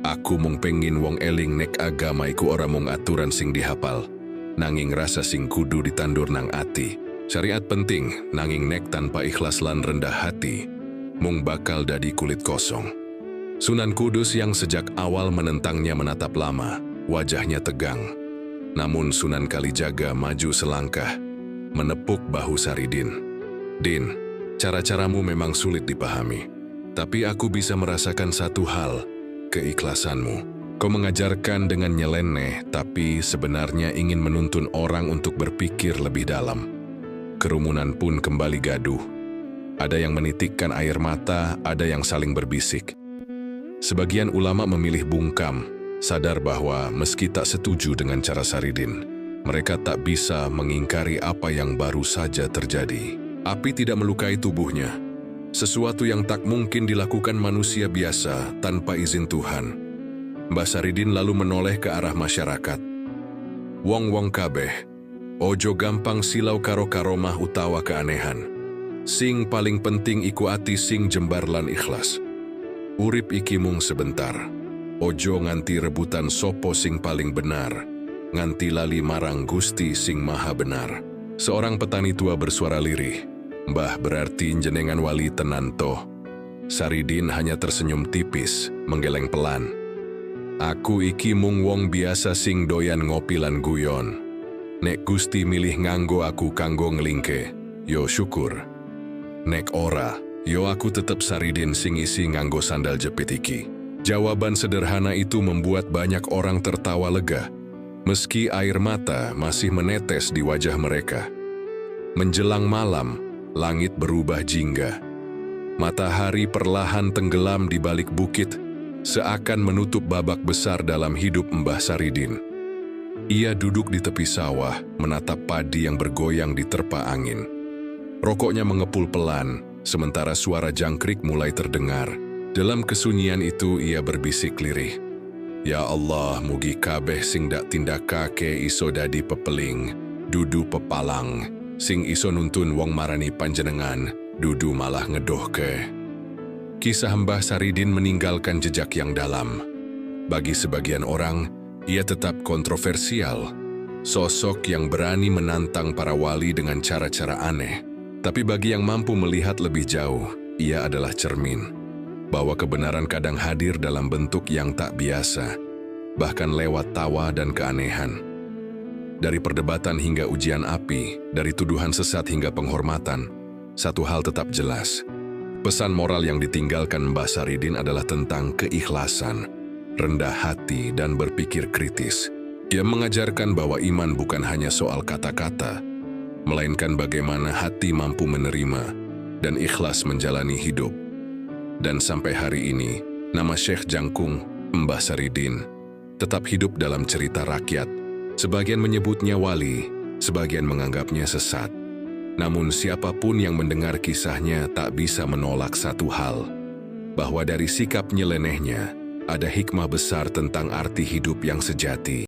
Aku mung pengin wong eling nek agama iku ora mung aturan sing dihafal, nanging rasa sing kudu ditandur nang ati." Syariat penting, nanging nek tanpa ikhlas lan rendah hati, mung bakal dadi kulit kosong. Sunan Kudus yang sejak awal menentangnya menatap lama, wajahnya tegang. Namun Sunan Kalijaga maju selangkah, menepuk bahu Saridin. Din, cara-caramu memang sulit dipahami, tapi aku bisa merasakan satu hal, keikhlasanmu. Kau mengajarkan dengan nyeleneh, tapi sebenarnya ingin menuntun orang untuk berpikir lebih dalam. Kerumunan pun kembali gaduh. Ada yang menitikkan air mata, ada yang saling berbisik. Sebagian ulama memilih bungkam, sadar bahwa meski tak setuju dengan cara Saridin, mereka tak bisa mengingkari apa yang baru saja terjadi. Api tidak melukai tubuhnya, sesuatu yang tak mungkin dilakukan manusia biasa tanpa izin Tuhan. Mbah Saridin lalu menoleh ke arah masyarakat. Wong-wong kabeh, ojo gampang silau karo karomah utawa keanehan. Sing paling penting iku ati sing jembar lan ikhlas. Urip iki mung sebentar. Ojo nganti rebutan sopo sing paling benar, nganti lali marang Gusti sing maha benar. Seorang petani tua bersuara lirih. Mbah, berarti jenengan wali tenan toh. Saridin hanya tersenyum tipis, menggeleng pelan. Aku iki mung wong biasa sing doyan ngopi lan guyon. Nek Gusti milih nganggo aku kanggo ngelingke, yo syukur. Nek ora, yo aku tetep Saridin sing isi nganggo sandal jepit iki. Jawaban sederhana itu membuat banyak orang tertawa lega, meski air mata masih menetes di wajah mereka. Menjelang malam, langit berubah jingga. Matahari perlahan tenggelam di balik bukit, seakan menutup babak besar dalam hidup Mbah Saridin. Ia duduk di tepi sawah, menatap padi yang bergoyang diterpa angin. Rokoknya mengepul pelan, sementara suara jangkrik mulai terdengar. Dalam kesunyian itu ia berbisik lirih. Ya Allah, mugi kabeh sing dak tindakake iso dadi pepeling, dudu pepalang, sing iso nuntun wong marani panjenengan, dudu malah ngedohke. Kisah Mbah Saridin meninggalkan jejak yang dalam. Bagi sebagian orang, ia tetap kontroversial. Sosok yang berani menantang para wali dengan cara-cara aneh. Tapi bagi yang mampu melihat lebih jauh, ia adalah cermin. Bahwa kebenaran kadang hadir dalam bentuk yang tak biasa, bahkan lewat tawa dan keanehan. Dari perdebatan hingga ujian api, dari tuduhan sesat hingga penghormatan, satu hal tetap jelas. Pesan moral yang ditinggalkan Mbah Saridin adalah tentang keikhlasan, rendah hati, dan berpikir kritis. Ia mengajarkan bahwa iman bukan hanya soal kata-kata, melainkan bagaimana hati mampu menerima dan ikhlas menjalani hidup. Dan sampai hari ini, nama Syekh Jangkung, Mbah Saridin, tetap hidup dalam cerita rakyat. Sebagian menyebutnya wali, sebagian menganggapnya sesat. Namun siapapun yang mendengar kisahnya tak bisa menolak satu hal, bahwa dari sikap nyelenehnya ada hikmah besar tentang arti hidup yang sejati.